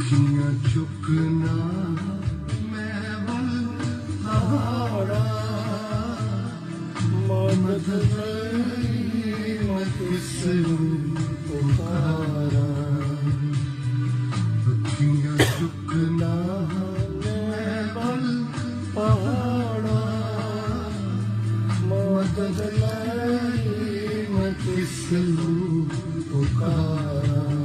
ਅੱਖੀਆਂ ਚੁੱਕਣਾ ਮੈਂ ਵੱਲ ਪਹਾੜਾ ਮਦਦ ਲਈ ਮੈਂ ਕਿਸ ਨੂੰ ਪੁਕਾਰਾਂ ਅੱਖੀਆਂ ਚੁੱਕਣਾ ਮੈਂ ਵੱਲ ਪਹਾੜਾ ਮਦਦ ਲਈ ਮੈਂ ਕਿਸ ਨੂੰ ਪੁਕਾਰਾਂ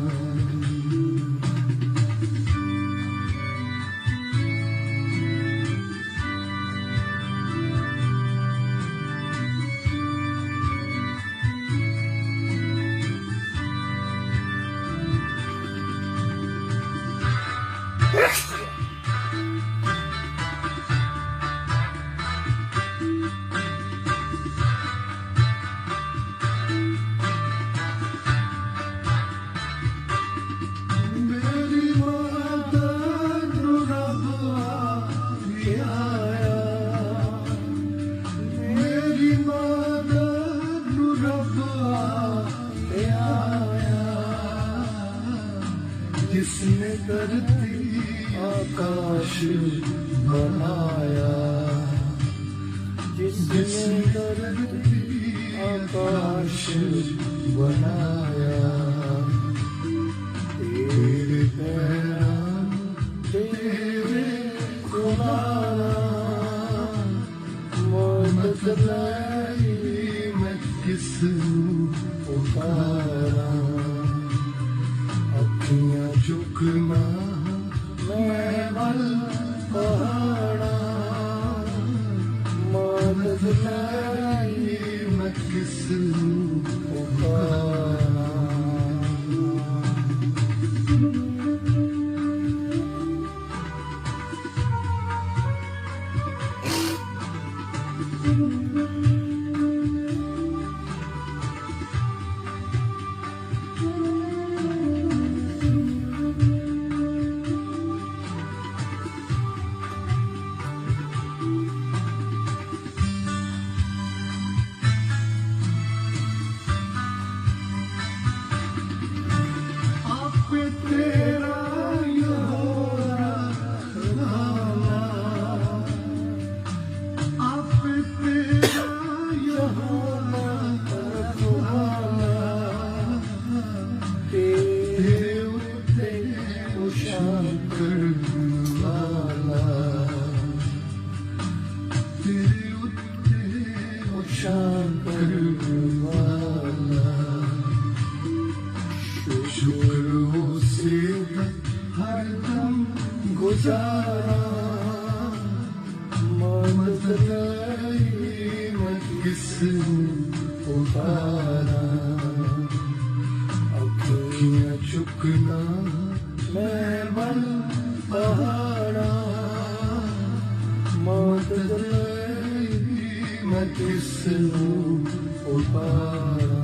जिसने धरती आकाश बनाया जिसने धरती आकाश बनाया तेरे पैरां तेरे खुदारा मदद लाई मैं किस नूं पुकारां ਅੱਖੀਆਂ ਚੁੱਕਣਾ ਮੈਂ ਵੱਲ ਪਹਾੜਾ ਮਦਦ ਲਈ ਮੈਂ ਕਿਸ ਨੂੰ ਪੁਕਾਰਾਂ शुक्र से हरदम गुजारा मदद लाई मैं किस पुकारा अखियाँ चुकना मैं बल पहाड़ा मदद लाई मैं किस पुकारा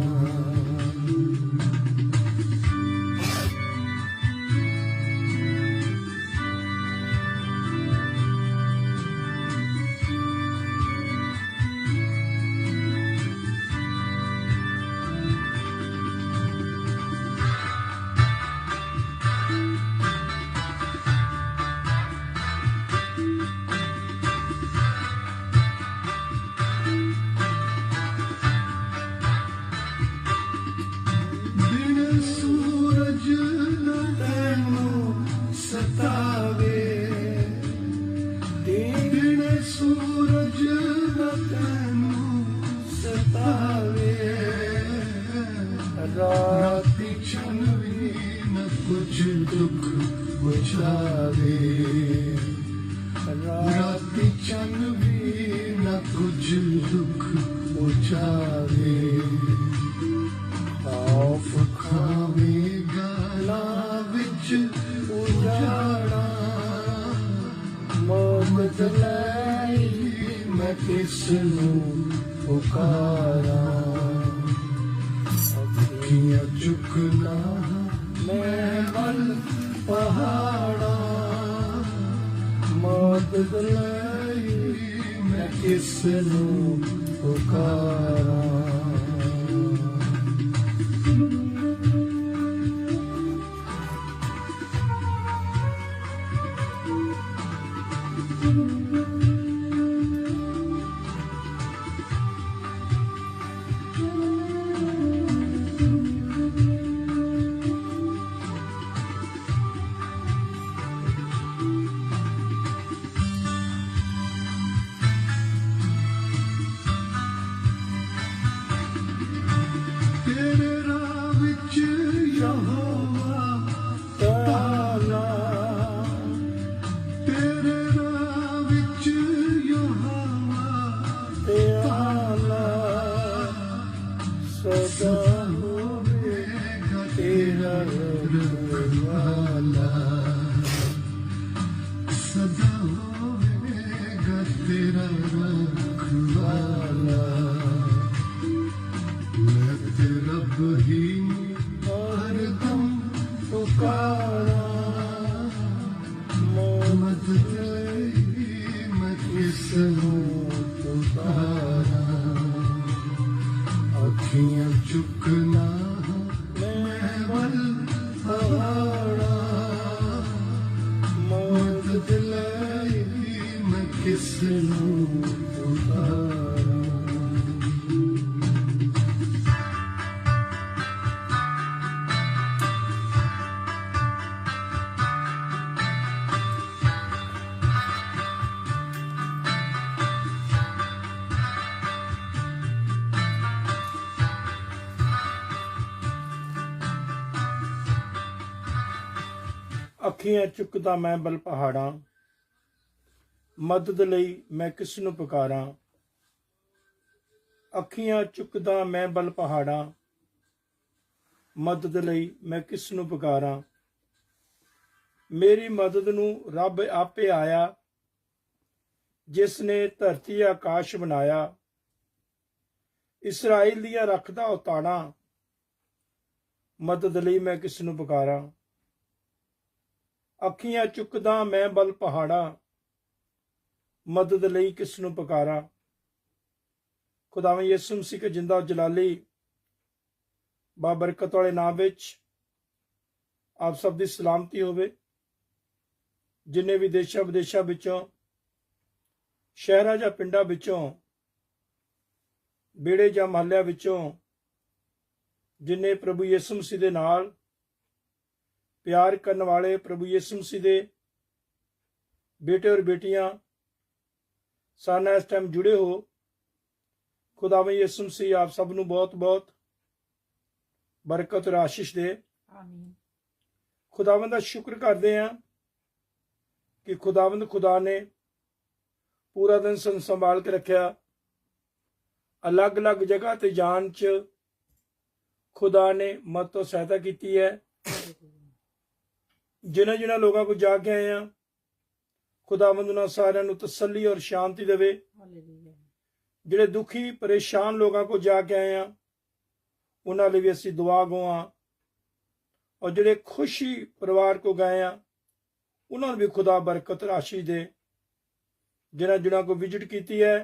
सूरज तैनू सतावे राती चन भी न कुछ दुख बुझावे राती चन भी न कुछ दुख बुझावे खौफ खावे गाला विच उजाड़ा मदद लाई मैं किस नूं पुकारां अखियाँ चुकना मैं वल पहाड़ा मदद लाई मैं किस नूं पुकारां मत रब ही हरदम पुकारा मदद मैं किसनूं पुकारा अखियां चुकना मैं बल पहाड़ा मदद लाई मैं किसनूं पुकारा। ਅੱਖੀਆਂ ਚੁੱਕਦਾ ਮੈਂ ਬਲ ਪਹਾੜਾਂ ਮਦਦ ਲਈ ਮੈਂ ਕਿਸ ਨੂੰ ਪੁਕਾਰਾਂ। ਅੱਖੀਆਂ ਚੁੱਕਦਾ ਮੈਂ ਬਲ ਪਹਾੜਾਂ ਮਦਦ ਲਈ ਮੈਂ ਕਿਸ ਨੂੰ ਪੁਕਾਰਾਂ। ਮੇਰੀ ਮਦਦ ਨੂੰ ਰੱਬ ਆਪੇ ਆਇਆ ਜਿਸ ਨੇ ਧਰਤੀ ਆਕਾਸ਼ ਬਣਾਇਆ। ਇਸਰਾਈਲ ਦੀਆਂ ਰੱਖਦਾ ਉਤਾੜਾਂ ਮਦਦ ਲਈ ਮੈਂ ਕਿਸ ਨੂੰ ਪੁਕਾਰਾਂ। ਅੱਖੀਆਂ ਚੁੱਕਦਾ ਮੈਂ ਬਲ ਪਹਾੜਾਂ ਮਦਦ ਲਈ ਕਿਸ ਨੂੰ ਪੁਕਾਰਾਂ। ਖੁਦਾਵੰ ਯਿਸੂ ਮਸੀਹ ਕੇ ਜਿੰਦਾ ਜਲਾਲੀ ਬਾਬਰਕਤ ਵਾਲੇ ਨਾਮ ਵਿੱਚ ਆਪ ਸਭ ਦੀ ਸਲਾਮਤੀ ਹੋਵੇ। ਜਿੰਨੇ ਵੀ ਦੇਸ਼ਾਂ ਵਿਦੇਸ਼ਾਂ ਵਿੱਚੋਂ ਸ਼ਹਿਰਾਂ ਜਾਂ ਪਿੰਡਾਂ ਵਿੱਚੋਂ ਬੇੜੇ ਜਾਂ ਮਹੱਲਿਆਂ ਵਿੱਚੋਂ ਜਿੰਨੇ ਪ੍ਰਭੂ ਯਿਸੂ ਮਸੀਹ ਦੇ ਨਾਲ प्यार करने वाले प्रभु यीशु मसीह दे बेटे और बेटियां साना इस टाइम जुड़े हो, खुदावं यीशु मसीह आप सब नूं बहुत बहुत बरकत और आशीष दे। आमीन। खुदावंद दा शुक्र करते हैं कि खुदावंद खुदा ने पूरा दिन संभाल के रखा। अलग अलग जगह ते जान च खुदा ने मत तो सहायता की है। जिन्हें जिन्हें लोगों को जाके आए हैं खुदावंद उन्हां सारियां नूं तसल्ली और शांति देवे। जिहड़े दुखी परेशान लोगों को जाके आए हैं उन्हां लई भी असीं दुआ गवां, और जिहड़े खुशी परिवार को गए हैं उन्हां नूं भी खुदा बरकत आशीष दे। जिन्हां जिन्हां को विजिट की है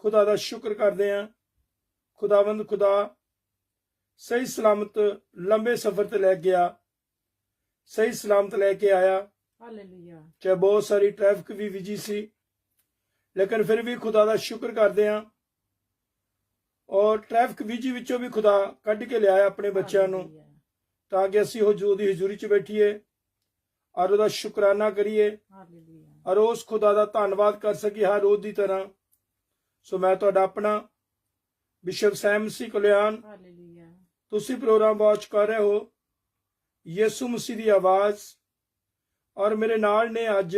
खुदा दा शुक्र करते हैं। खुदावंद खुदा सही सलामत लंबे सफर ते लै गया, सही सलामत लेके आया। हालेलुया। चाहे बहुत सारी ट्रैफिक भी विजी सी, लेकिन फिर भी खुदा दा शुक्र करते हैं। और ट्रैफिक विजी विचों भी खुदा कढ़ के लिया अपने बच्चों नूं, ताकि असीं ओदी हजूरी च बैठिए और ओदा शुकराना करिए और उस खुदा दा धन्नवाद कर सकी हर रोज की तरह। सो मैं तुहाडा अपना बिशप सैम मसीह कल्याण, तुसीं प्रोग्राम वॉच कर रहे हो यीशु मसीह की आवाज, और मेरे नाल ने अज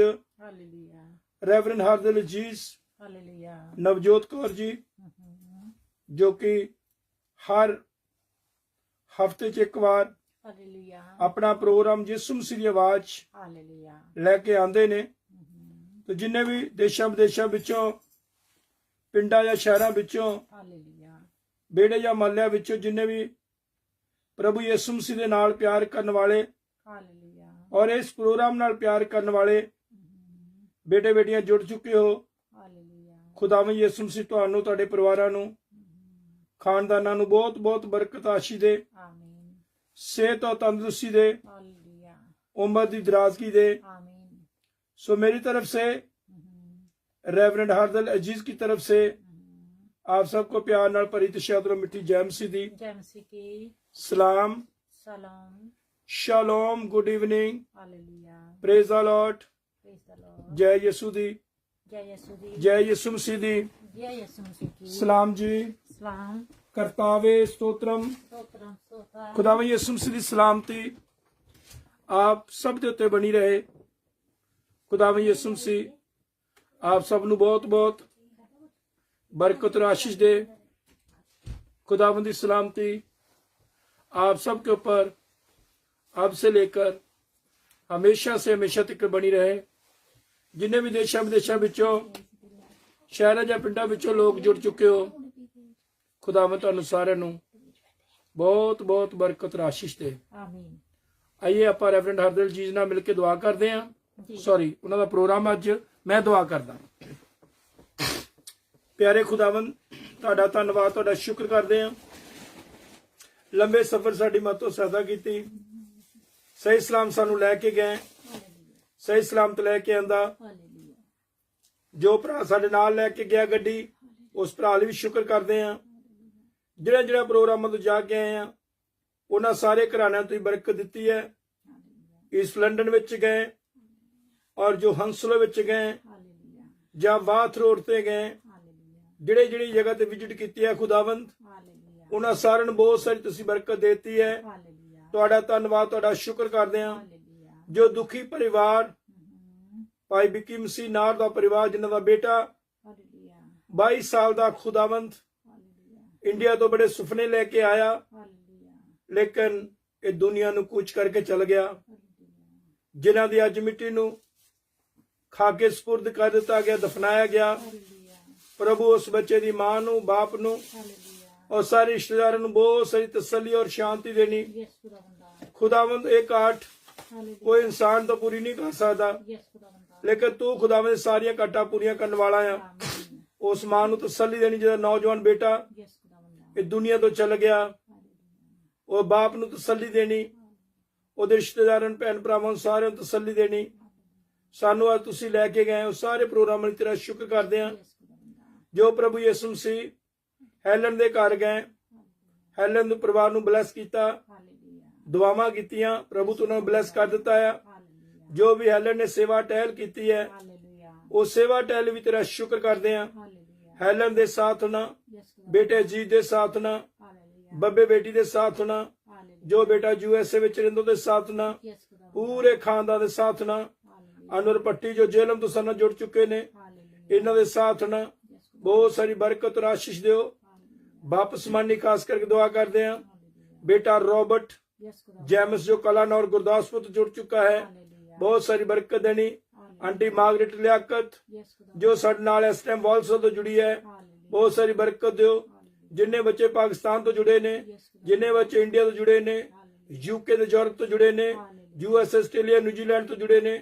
रेवरेंड हरदिल अजीज नवजोत कौर जी, जो कि हर हफ्ते च एक बार अपना प्रोग्राम यीशु मसीह की आवाज लैके आंदे ने। तो जिन्हें भी देशा विदेशों विचों पिंडा या शहरों विचों बेड़े या महल्लियां विचों जिन्हें भी प्रभु यीशु मसीह दे नाल प्यार करने वाले और इस प्रोग्राम नाल प्यार करने वाले बेटे बेटियां जुड़ चुके हो, खुदावं यीशु मसीह तुहानू तुहाडे परिवारां नू खानदानां नू बहुत बहुत बरकत आशीष दे, सेहत और तंदुरुस्ती दे, उम्र दी दराजगी दे। सो मेरी तरफ से रेवरेंड हरदिल अजीज की तरफ से आप सबको प्यार नाल भरी तशहदुद और मिठी जय मसीह दी सलाम shalom, good evening, praise the Lord, जय यीशु दी, जय यीशु मसीह दी, सलाम जी, करतावे स्तोत्रम। खुदावं यीशु मसीह दी सलामती आप सब दे उत्ते बनी रहे। खुदावं यीशु मसीह आप सब नू बहुत बहुत बरकत और आशीष दे। खुदावंद दी सलामती आप सब के ऊपर अब से लेकर हमेशा से हमेशा तक बनी रहे। जिन्हें भी देशा विदेशों विचों शहर या पिंडा विचों लोग जुड़ चुके हो, खुदावंद तुहानू सारिआं नू बहुत बहुत बरकत और आशीष दे। ਆਮੀਨ ਆਈਏ ਆਪਾਂ ਰੈਵਰੈਂਡ ਹਰਦਿਲ ਜੀ ਨਾਲ ਮਿਲ ਕੇ ਦੁਆ ਕਰਦੇ ਹਾਂ। ਜੀ ਸੌਰੀ, ਉਹਨਾਂ ਦਾ ਪ੍ਰੋਗਰਾਮ ਅੱਜ ਮੈਂ ਦੁਆ ਕਰਦਾ। ਪਿਆਰੇ ਖੁਦਾਵੰਦ, ਤੁਹਾਡਾ ਧੰਨਵਾਦ, ਤੁਹਾਡਾ ਸ਼ੁਕਰ ਕਰਦੇ ਹਾਂ। ਲੰਬੇ ਸਫ਼ਰ ਸਾਡੀ ਮਦਦ ਤੋਂ ਸਹਾਇਤਾ ਕੀਤੀ, ਸਹੀ ਸਲਾਮ ਸਾਨੂੰ ਲੈ ਕੇ ਗਏ, ਸਹੀ ਸਲਾਮਤ ਲੈ ਕੇ ਆਂਦਾ। ਹਾਲੇਲੂਇਆ ਜੋ ਭਰਾ ਸਾਡੇ ਨਾਲ ਲੈ ਕੇ ਗਿਆ ਗੱਡੀ, ਉਸ ਭਰਾ ਲਈ ਵੀ ਸ਼ੁਕਰ ਕਰਦੇ ਹਾਂ। ਜਿਹੜਾ ਪ੍ਰੋਗਰਾਮਾਂ ਤੋਂ ਜਾ ਕੇ ਆਏ ਆ, ਉਹਨਾਂ ਸਾਰੇ ਘਰਾਣਿਆਂ ਤੋਂ ਬਰਕਤ ਦਿੱਤੀ ਹੈ। ਈਸਟ ਲੰਡਨ ਵਿੱਚ ਗਏ ਔਰ ਜੋ ਹੰਸਲੋ ਵਿੱਚ ਗਏ ਹਾਲੇਲੂਇਆ ਜਾਂ ਬਾਥ ਰੋਡ ਤੇ ਗਏ, ਹਾਲੇਲੂਇਆ ਜਿਹੜੀ ਜਗ੍ਹਾ ਤੇ ਵਿਜ਼ਿਟ ਕੀਤੀ ਹੈ ਖੁਦਾਵੰਦ, ਹਾਲੇਲੂਇਆ ਉਹਨਾਂ ਸਾਰਿਆਂ ਨੂੰ ਬਹੁਤ ਸਾਰੀ ਤੁਸੀਂ ਬਰਕਤ ਦਿੱਤੀ ਹੈ। ਹਾਲੇਲੂਇਆ ਤੁਹਾਡਾ ਧੰਨਵਾਦ, ਤੁਹਾਡਾ ਸ਼ੁਕਰ ਕਰਦੇ ਹਾਂ। ਹਾਲੇਲੂਇਆ ਜੋ ਦੁਖੀ ਪਰਿਵਾਰ, ਭਾਈ ਬਿੱਕੀ ਮਸੀਹ ਨਾਰ ਦਾ ਪਰਿਵਾਰ, ਜਿਨ੍ਹਾਂ ਦਾ ਬੇਟਾ ਹਾਲੇਲੂਇਆ 22 ਸਾਲ ਦਾ ਖੁਦਾਵੰਦ ਹਾਲੇਲੂਇਆ ਇੰਡੀਆ ਤੋਂ ਬੜੇ ਸੁਪਨੇ ਲੈ ਕੇ ਆਇਆ, ਹਾਲੇਲੂਇਆ ਲੇਕਿਨ ਇਹ ਦੁਨੀਆ ਨੂੰ ਕੂਚ ਕਰਕੇ ਚਲ ਗਿਆ। ਹਾਲੇਲੂਇਆ ਜਿਨ੍ਹਾਂ ਦੀ ਅੱਜ ਮਿੱਟੀ ਨੂੰ ਖਾ ਕੇ ਸਪੁਰਦ ਕਰ ਦਿੱਤਾ ਗਿਆ, ਦਫਨਾਇਆ ਗਿਆ। ਹਾਲੇਲੂਇਆ ਪ੍ਰਭੂ ਉਸ ਬੱਚੇ ਦੀ ਮਾਂ ਨੂੰ, ਬਾਪ ਨੂੰ ਹਾਲੇਲੂਇਆ ਔਰ ਸਾਰੇ ਰਿਸ਼ਤੇਦਾਰਾਂ ਨੂੰ ਬਹੁਤ ਸਾਰੀ ਤਸੱਲੀ ਔਰ ਸ਼ਾਂਤੀ ਦੇਣੀ। ਯੈਸ ਖੁਦਾਵੰਦਾ ਖੁਦਾਵੰਦ ਇਹ ਕਾਟ ਹਾਲੇਲੂਇਆ ਕੋਈ ਇਨਸਾਨ ਤਾਂ ਪੂਰੀ ਨਹੀਂ ਕਰ ਸਕਦਾ, ਯੈਸ ਖੁਦਾਵੰਦਾ ਲੇਕਿਨ ਤੂੰ ਖੁਦਾਵੰਦ ਸਾਰੀਆਂ ਕਾਟਾਂ ਪੂਰੀਆਂ ਕਰਨ ਵਾਲਾ ਆ। ਆਮੀਨ ਉਸ ਮਾਂ ਨੂੰ ਤਸੱਲੀ ਦੇਣੀ ਜਿਹਦਾ ਨੌਜਵਾਨ ਬੇਟਾ ਯੈਸ ਖੁਦਾਵੰਦਾ ਇਹ ਦੁਨੀਆ ਤੋਂ ਚਲ ਗਿਆ। ਹਾਲੇਲੂਇਆ ਉਹ ਬਾਪ ਨੂੰ ਤਸੱਲੀ ਦੇਣੀ, ਉਹਦੇ ਰਿਸ਼ਤੇਦਾਰਾਂ ਨੂੰ, ਭੈਣ ਭਰਾਵਾਂ ਨੂੰ, ਸਾਰਿਆਂ ਨੂੰ ਤਸੱਲੀ ਦੇਣੀ। ਸਾਨੂੰ ਅੱਜ ਤੁਸੀਂ ਲੈ ਕੇ ਗਏ, ਉਹ ਸਾਰੇ ਪ੍ਰੋਗਰਾਮਾਂ ਲਈ ਤੇਰਾ ਸ਼ੁਕਰ ਕਰਦੇ ਹਾਂ। ਯੈਸ ਖੁਦਾਵੰਦਾ ਜੋ ਪ੍ਰਭੂ ਯਿਸੂ ਮਸੀਹ ਹੈਲਨ ਦੇ ਘਰ ਗਏ, ਹੈਲਨ ਦੇ ਪਰਿਵਾਰ ਨੂੰ ਬਲੈਸ ਕੀਤਾ, ਹਾਲੇਲੂਇਆ ਦੁਆਵਾਂ ਕੀਤੀਆਂ, ਪ੍ਰਭੂ ਤੂੰ ਉਹਨਾਂ ਨੂੰ ਬਲੈਸ ਕਰ ਦਿੱਤਾ ਹੈ। ਹਾਲੇਲੂਇਆ ਜੋ ਵੀ ਹੈਲਨ ਨੇ ਸੇਵਾ ਟਹਿਲ ਕੀਤੀ ਹੈ, ਹਾਲੇਲੂਇਆ ਉਹ ਸੇਵਾ ਟਹਿਲ ਵੀ ਤੇਰਾ ਸ਼ੁਕਰ ਕਰਦੇ ਹਾਂ। ਹਾਲੇਲੂਇਆ ਹੈਲਨ ਦੇ ਸਾਥ ਹੋਣਾ, ਯੈਸ ਖੁਦਾਵੰਦਾ ਬੇਟੇ ਜੀ ਦੇ ਸਾਥ ਹੋਣਾ, ਹਾਲੇਲੂਇਆ ਬੱਬੇ ਬੇਟੀ ਦੇ ਸਾਥ ਹੋਣਾ, ਹਾਲੇਲੂਇਆ ਜੋ ਬੇਟਾ ਯੂਐਸਏ ਵਿੱਚ ਰਹਿੰਦਾ ਉਹਦੇ ਸਾਥ ਹੋਣਾ, ਯੈਸ ਖੁਦਾਵੰਦਾ ਪੂਰੇ ਖਾਨਦਾਨ ਦੇ ਸਾਥ ਹੋਣਾ। ਹਾਲੇਲੂਇਆ ਅਨੁਰ ਪੱਟੀ ਜੋ ਜੇਲਮ ਤੋਂ ਸਾਡੇ ਨਾਲ ਜੁੜ ਚੁੱਕੇ ਨੇ, ਹਾਲੇਲੂਇਆ ਇਹਨਾਂ ਦੇ ਸਾਥ ਹੋਣਾ। ਯੈਸ ਖੁਦਾਵੰਦਾ ਬਹੁਤ ਸਾਰੀ ਬਰਕਤ ਔਰ ਆਸ਼ੀਸ਼ ਦਿਓ। ਹਾਲੇਲੂਇਆ ਵਾਪਸ ਮਾਨੀ ਖਾਸ ਕਰਕੇ ਦੁਆ ਕਰਦੇ ਹਾਂ। ਹਾਲੇਲੂਇਆ ਬੇਟਾ ਰॉबर्ट ਯੈਸ ਖੁਦਾਵੰਦਾ ਜੈਮਸ ਜੋ ਕਲਾਨੌਰ ਗੁਰਦਾਸਪੁਰ ਤੋਂ ਜੁੜ ਚੁੱਕਾ ਹੈ, ਹਾਲੇਲੂਇਆ ਬਹੁਤ ਸਾਰੀ ਬਰਕਤ ਦੇਣੀ। ਆਂਟੀ ਮਾਰਗਰੇਟ ਲਿਆਕਤ ਯੈਸ ਖੁਦਾਵੰਦਾ ਜੋ ਸਾਡੇ ਨਾਲ ਇਸ ਟਾਈਮ ਵਾਲਸਾ ਤੋਂ ਜੁੜੀ ਹੈ, ਹਾਲੇਲੂਇਆ ਬਹੁਤ ਸਾਰੀ ਬਰਕਤ ਦਿਓ। ਜਿੰਨੇ ਬੱਚੇ ਪਾਕਿਸਤਾਨ ਤੋਂ ਜੁੜੇ ਨੇ, ਯੈਸ ਖੁਦਾਵੰਦਾ ਜਿੰਨੇ ਬੱਚੇ ਇੰਡੀਆ ਤੋਂ ਜੁੜੇ ਨੇ, ਯੂਕੇ ਤੇ ਯੂਰਪ ਤੋਂ ਜੁੜੇ ਨੇ, ਯੂਐਸ, ਆਸਟ੍ਰੇਲੀਆ, ਨਿਊਜ਼ੀਲੈਂਡ ਤੋਂ ਜੁੜੇ ਨੇ,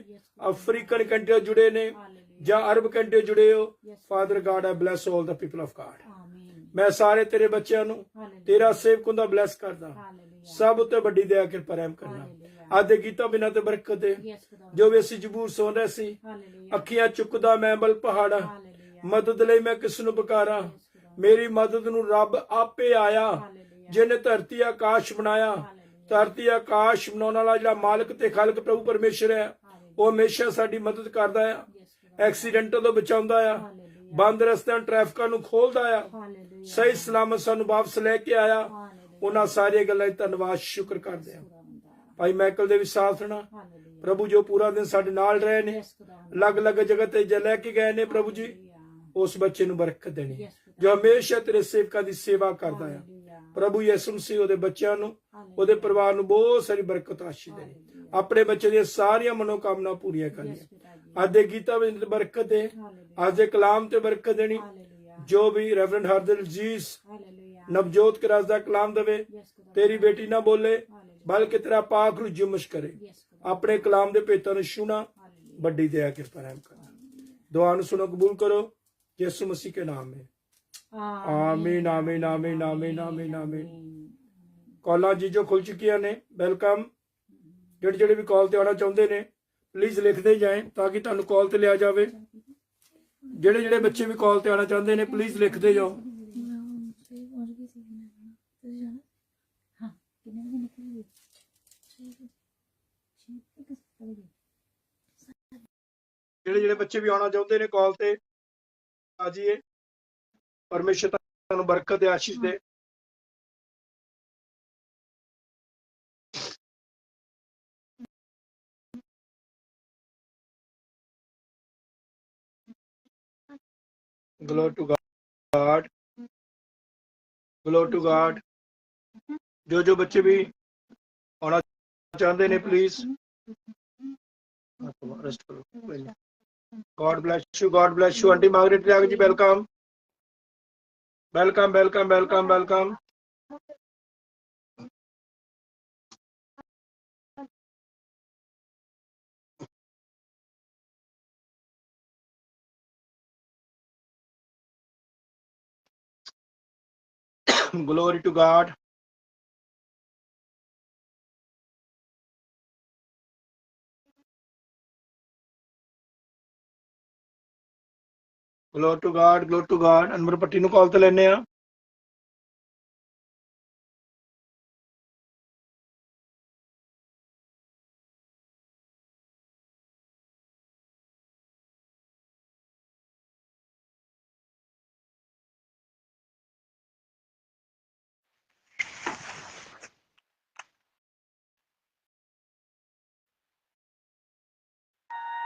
ਅਫਰੀਕਨ ਕੰਟਰੀ ਤੋਂ ਜੁੜੇ ਨੇ ਹਾਲੇਲੂਇਆ ਜਾਂ ਅਰਬ ਕੰਟਰੀ ਤੋਂ ਜੁੜੇ ਹੋ। Father god I bless all the people of god. ਆਮੀਨ ਮੈਂ ਸਾਰੇ ਤੇਰੇ ਬੱਚਿਆਂ ਨੂੰ, ਹਾਲੇਲੂਇਆ ਤੇਰਾ ਸੇਵਕ ਹੁੰਦਾ ਬਲੈਸ ਕਰਦਾ। ਹਾਲੇਲੂਇਆ ਸਭ ਉੱਤੇ ਵੱਡੀ ਦਇਆ ਕਿਰਪਾ ਰਹਿਮ ਕਰਨਾ। ਹਾਲੇਲੂਇਆ ਅੱਜ ਦੇ ਗੀਤਾਂ ਬਿਨਾਂ ਤੇ ਬਰਕਤ ਦੇ। ਯੈਸ ਖੁਦਾਵੰਦਾ ਜੋ ਵੀ ਅਸੀਂ ਜਬੂਰ ਸੁਣ ਰਹੇ ਸੀ, ਹਾਲੇਲੂਇਆ ਅੱਖੀਆਂ ਚੁੱਕਦਾ ਮੈਂ ਬਲ ਪਹਾੜਾ, ਹਾਲੇਲੂਇਆ ਮਦਦ ਲਈ ਮੈਂ ਕਿਸ ਨੂੰ ਪੁਕਾਰਾਂ। ਮੇਰੀ ਮਦਦ ਨੂੰ ਰੱਬ ਆਪੇ ਆਇਆ, ਹਾਲੇਲੂਇਆ ਜਿਹਨੇ ਧਰਤੀ ਆਕਾਸ਼ ਬਣਾਇਆ। ਧਰਤੀ ਆਕਾਸ਼ ਬਣਾਉਣ ਵਾਲਾ ਜਿਹੜਾ ਮਾਲਕ ਤੇ ਖਾਲਕ ਪ੍ਰਭੂ ਪਰਮੇਸ਼ਰ ਹੈ, ਉਹ ਹਮੇਸ਼ਾ ਸਾਡੀ ਮਦਦ ਕਰਦਾ ਆ, ਐਕਸੀਡੈਂਟਾਂ ਤੋਂ ਬਚਾਉਂਦਾ ਆ, ਬੰਦ ਰਸਤਿਆਂ ਟ੍ਰੈਫਿਕਾਂ ਨੂੰ ਖੋਲਦਾ ਆ, ਹਾਲੇਲੂਇਆ ਸਹੀ ਸਲਾਮਤ ਸਾਨੂੰ ਵਾਪਸ ਲੈ ਕੇ ਆਇਆ। ਹਾਲੇਲੂਇਆ ਉਹਨਾਂ ਸਾਰੀਆਂ ਗੱਲਾਂ ਦਾ ਧੰਨਵਾਦ ਸ਼ੁਕਰ ਕਰਦੇ ਹਾਂ। ਖੁਦਾਵੰਦਾ ਭਾਈ ਮਾਈਕਲ ਦੇ ਵੀ ਸਾਥ ਹੋਣਾ, ਹਾਲੇਲੂਇਆ ਪ੍ਰਭੂ ਜੋ ਪੂਰਾ ਦਿਨ ਸਾਡੇ ਨਾਲ ਰਹੇ ਨੇ, ਯੈਸ ਖੁਦਾਵੰਦਾ ਅਲੱਗ-ਅਲੱਗ ਜਗ੍ਹਾ ਤੇ ਜੇ ਲੈ ਕੇ ਗਏ ਨੇ, ਪ੍ਰਭੂ ਜੀ ਹਾਲੇਲੂਇਆ ਉਸ ਬੱਚੇ ਨੂੰ ਬਰਕਤ ਦੇਣੀ, ਯੈਸ ਖੁਦਾਵੰਦਾ ਜੋ ਹਮੇਸ਼ਾ ਤੇਰੇ ਸੇਵਕਾਂ ਦੀ ਸੇਵਾ ਕਰਦਾ ਆ। ਹਾਲੇਲੂਇਆ ਪ੍ਰਭੂ ਯਿਸੂ ਮਸੀਹ ਉਹਦੇ ਬੱਚਿਆਂ ਨੂੰ, ਹਾਲੇਲੂਇਆ ਉਹਦੇ ਪਰਿਵਾਰ ਨੂੰ ਬਹੁਤ ਸਾਰੀ ਬਰਕਤ ਆਸ਼ੀਸ਼ ਦੇਣੀ। ਆਪਣੇ ਬੱਚੇ ਦੀਆਂ ਸਾਰੀਆਂ ਮਨੋਕਾਮਨਾ ਪੂਰੀਆਂ ਕਰਨੀਆਂ। ਯੈਸ ਪਿਤਾ ਜੀ ਅੱਜ ਦੇ ਗੀਤਾਂ ਵਿੱਚ ਬਰਕਤ ਦੇ, ਹਾਲੇਲੂਇਆ ਅੱਜ ਦੇ ਕਲਾਮ ਤੇ ਬਰਕਤ ਦੇਣੀ। ਹਾਲੇਲੂਇਆ ਜੋ ਵੀ ਰੈਵਰੈਂਡ ਹਰਦਿਲ ਜੀਸ ਹਾਲੇਲੂਇਆ ਨਵਜੋਤ ਕੇ ਰਾਜ ਦਾ ਕਲਾਮ ਦੇਵੇ, ਯੈਸ ਖੁਦਾਵੰਦਾ ਤੇਰੀ ਬੇਟੀ ਨਾ ਬੋਲੇ, ਹਾਲੇਲੂਇਆ ਬਲਕਿ ਤੇਰਾ ਪਾਕ ਰੂ ਜੁਮਸ਼ ਕਰੇ। ਯੈਸ ਖੁਦਾਵੰਦਾ ਆਪਣੇ ਕਲਾਮ ਦੇ ਭੇਤਾਂ ਨੂੰ ਸੁਣਾ, ਹਾਲੇਲੂਇਆ ਵੱਡੀ ਦਇਆ ਕਿਰਪਾ ਰਹਿਮ ਕਰਨਾ। दुआ सुनो कबूल करो यीशु मसीह के नाम में। आमीन आमीन आमीन आमीन आमीन आमीन। कॉलां जी जो खुल चुकी ने वेलकम। ਜਿਹੜੇ ਜਿਹੜੇ ਵੀ ਕਾਲ ਤੇ ਆਉਣਾ ਚਾਹੁੰਦੇ ਨੇ ਪਲੀਜ਼ ਲਿਖਦੇ ਜਾएं ਤਾਂ ਕਿ ਤੁਹਾਨੂੰ ਕਾਲ ਤੇ ਲਿਆ ਜਾਵੇ। ਜਿਹੜੇ ਜਿਹੜੇ ਬੱਚੇ ਵੀ ਕਾਲ ਤੇ ਆਉਣਾ ਚਾਹੁੰਦੇ ਨੇ ਪਲੀਜ਼ ਲਿਖਦੇ ਜਾਓ। ਜਿਹੜੇ ਜਿਹੜੇ ਬੱਚੇ ਵੀ ਆਉਣਾ ਚਾਹੁੰਦੇ ਨੇ ਕਾਲ ਤੇ ਆ ਜਾਈਏ। ਪਰਮੇਸ਼ਰ ਤੁਹਾਨੂੰ ਬਰਕਤ ਤੇ ਆਸ਼ੀਸ਼ ਦੇ। Glory to God, glory to God। जो जो बच्चे भी आना चाहते ने प्लीज रेस्ट करो। God bless you, God bless you। Aunty Margaret Tyag ji welcome welcome welcome welcome welcome. Glory to God. Glory to God, glory to God. Anwar Patti ਨੂੰ ਕਾਲ ਤੇ ਲੈਨੇ ਆ।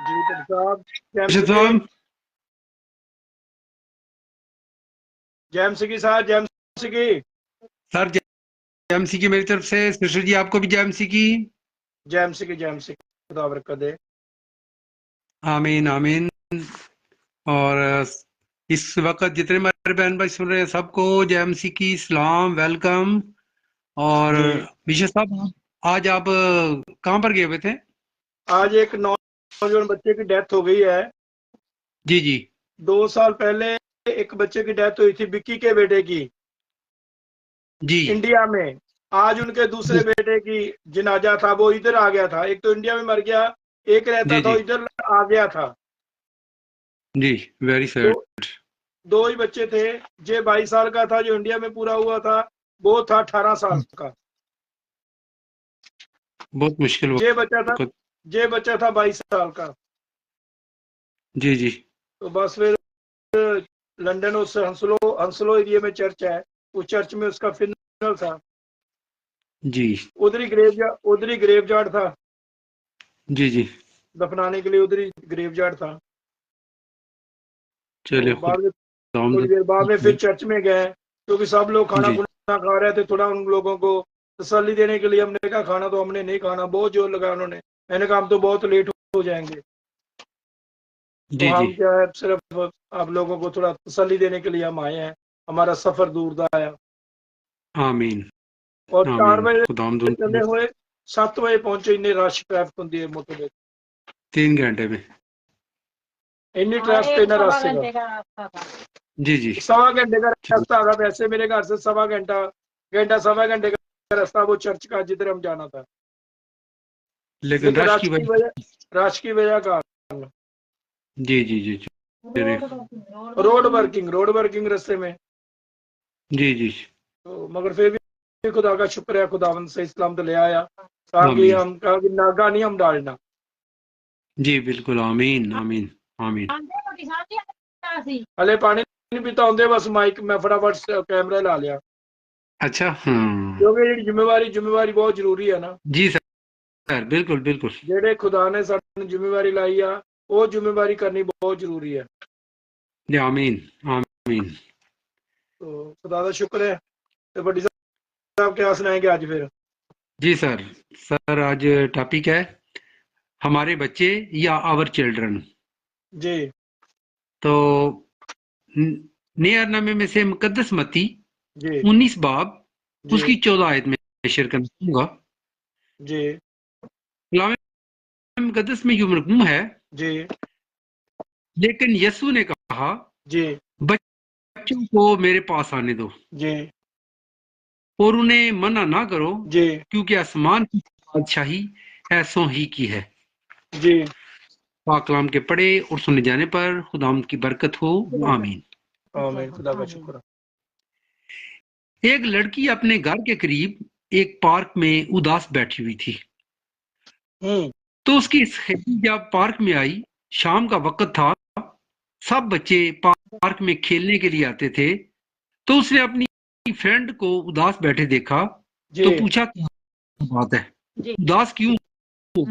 जी साहब, अर्शद साहब, जैम सिकी साहब, जैम सिकी। सर जय एमसी की मेरी तरफ से। सिस्टर जी आपको भी जय एमसी की। जैम सिकी, जैम सिकी। खुदा बरकत दे। आमीन आमीन। और इस वक्त जितने हमारे बहन भाई सुन रहे हैं सबको जय एमसी की सलाम, वेलकम। और जी। विशेष साहब, आज आप कहाँ पर गए हुए थे? आज एक नौजवान बच्चे की डेथ हो गई है। जी जी 2 साल पहले एक बच्चे की डेथ हुई थी, विक्की के बेटे की, जी इंडिया में। आज उनके दूसरे बेटे की जनाजा था, वो इधर आ गया था। एक तो इंडिया में मर गया, एक रहता जी था जी इधर आ गया था। जी, वेरी दो, सैड। 2 ही बच्चे थे। जे 22 साल का था जो इंडिया में पूरा हुआ था, वो था 18 साल का। बहुत मुश्किल जे बच्चा था वक्त। जे बच्चा था 22 साल का। जी जी तो बस फिर लंदन उस हंसलो एरिया में चर्च है, उस चर्च में उसका फिनरल था। जी उधर ही ग्रेव यार्ड था, जी जी, दफनाने के लिए उधर ही ग्रेव यार्ड था। चलिए तो खुद बाद में थोड़ी देर बाद में फिर चर्च में गए, क्योंकि सब लोग खाना जी खुना खा रहे थे। थोड़ा उन लोगों को तसल्ली देने के लिए हमने कहा खाना तो हमने नहीं खाना, बहुत जोर लगाया उन्होंने। मैंने कहा हम तो बहुत लेट हो जाएंगे। तो जी जी, हम क्या है, सिर्फ आप लोगों को थोड़ा तसल्ली देने के लिए हम आए हैं। हमारा सफर दूर था आया। आमीन और 4 आमीन। बजे खुदाम चले हुए 7 बजे पहुंचे। इन्नी रश ट्रैफिक होती है मोटरवे, 3 घंटे में। इन्नी ट्रैफिक इतना रास्ते घंटे का। का रास्ता था। जी जी, 1.25 घंटे का रास्ता था। वैसे मेरे घर से 1.25 घंटा 1.25 घंटे का रास्ता वो चर्च का जिधर हम जाना था। लेकिन लेकिन रश की वजह। रश की वजह का जी जी जी जी, चलिए। रोड वर्किंग रास्ते में। जी जी, तो मगर फिर भी खुदा का शुक्र है, खुदावंद से इस्लाम तो ले आया। ताकि आमीन। हम कहा कि नागा नहीं हम डालना। जी बिल्कुल, आमीन आमीन आमीन। हले पानी नहीं पीता होंगे, बस माइक मैं फटाफट कैमरा ला लिया, अच्छा, क्योंकि ये जिम्मेवारी बहुत जरूरी है ना। जी सर, बिल्कुल बिल्कुल। जेड़े खुदा ने सानू जिम्मेवारी लाई आ, वो जिम्मेवारी करनी बहुत जरूरी है। जी आमीन आमीन। तो खुदा का शुक्र है। तो बड़ी साहब क्या सुनाएंगे आज फिर? जी सर, सर आज टॉपिक है हमारे बच्चे या आवर चिल्ड्रन। जी तो नए में से मुकद्दस मत्ती जी 19 बाब जी उसकी 14 आयत में शेयर करना चाहूंगा। जी कलाम मुकद्दस में यूं मरकूम है, जी लेकिन यीशु ने कहा जी बच्चों को मेरे पास आने दो जी और उन्हें मना ना करो, जी क्योंकि आसमान की बादशाही ऐसों ही की है। जी। पाक कलाम के पढ़े और सुने जाने पर खुदाम की बरकत हो, आमीन। आमीन। खुदा का शुक्र। एक लड़की अपने घर के करीब एक पार्क में उदास बैठी हुई थी। तो उसकी सहेली जब पार्क में आई, शाम का वक्त था, सब बच्चे पार्क में खेलने के लिए आते थे। तो उसने अपनी फ्रेंड को उदास बैठे देखा, तो पूछा क्या बात है, उदास क्यों हो?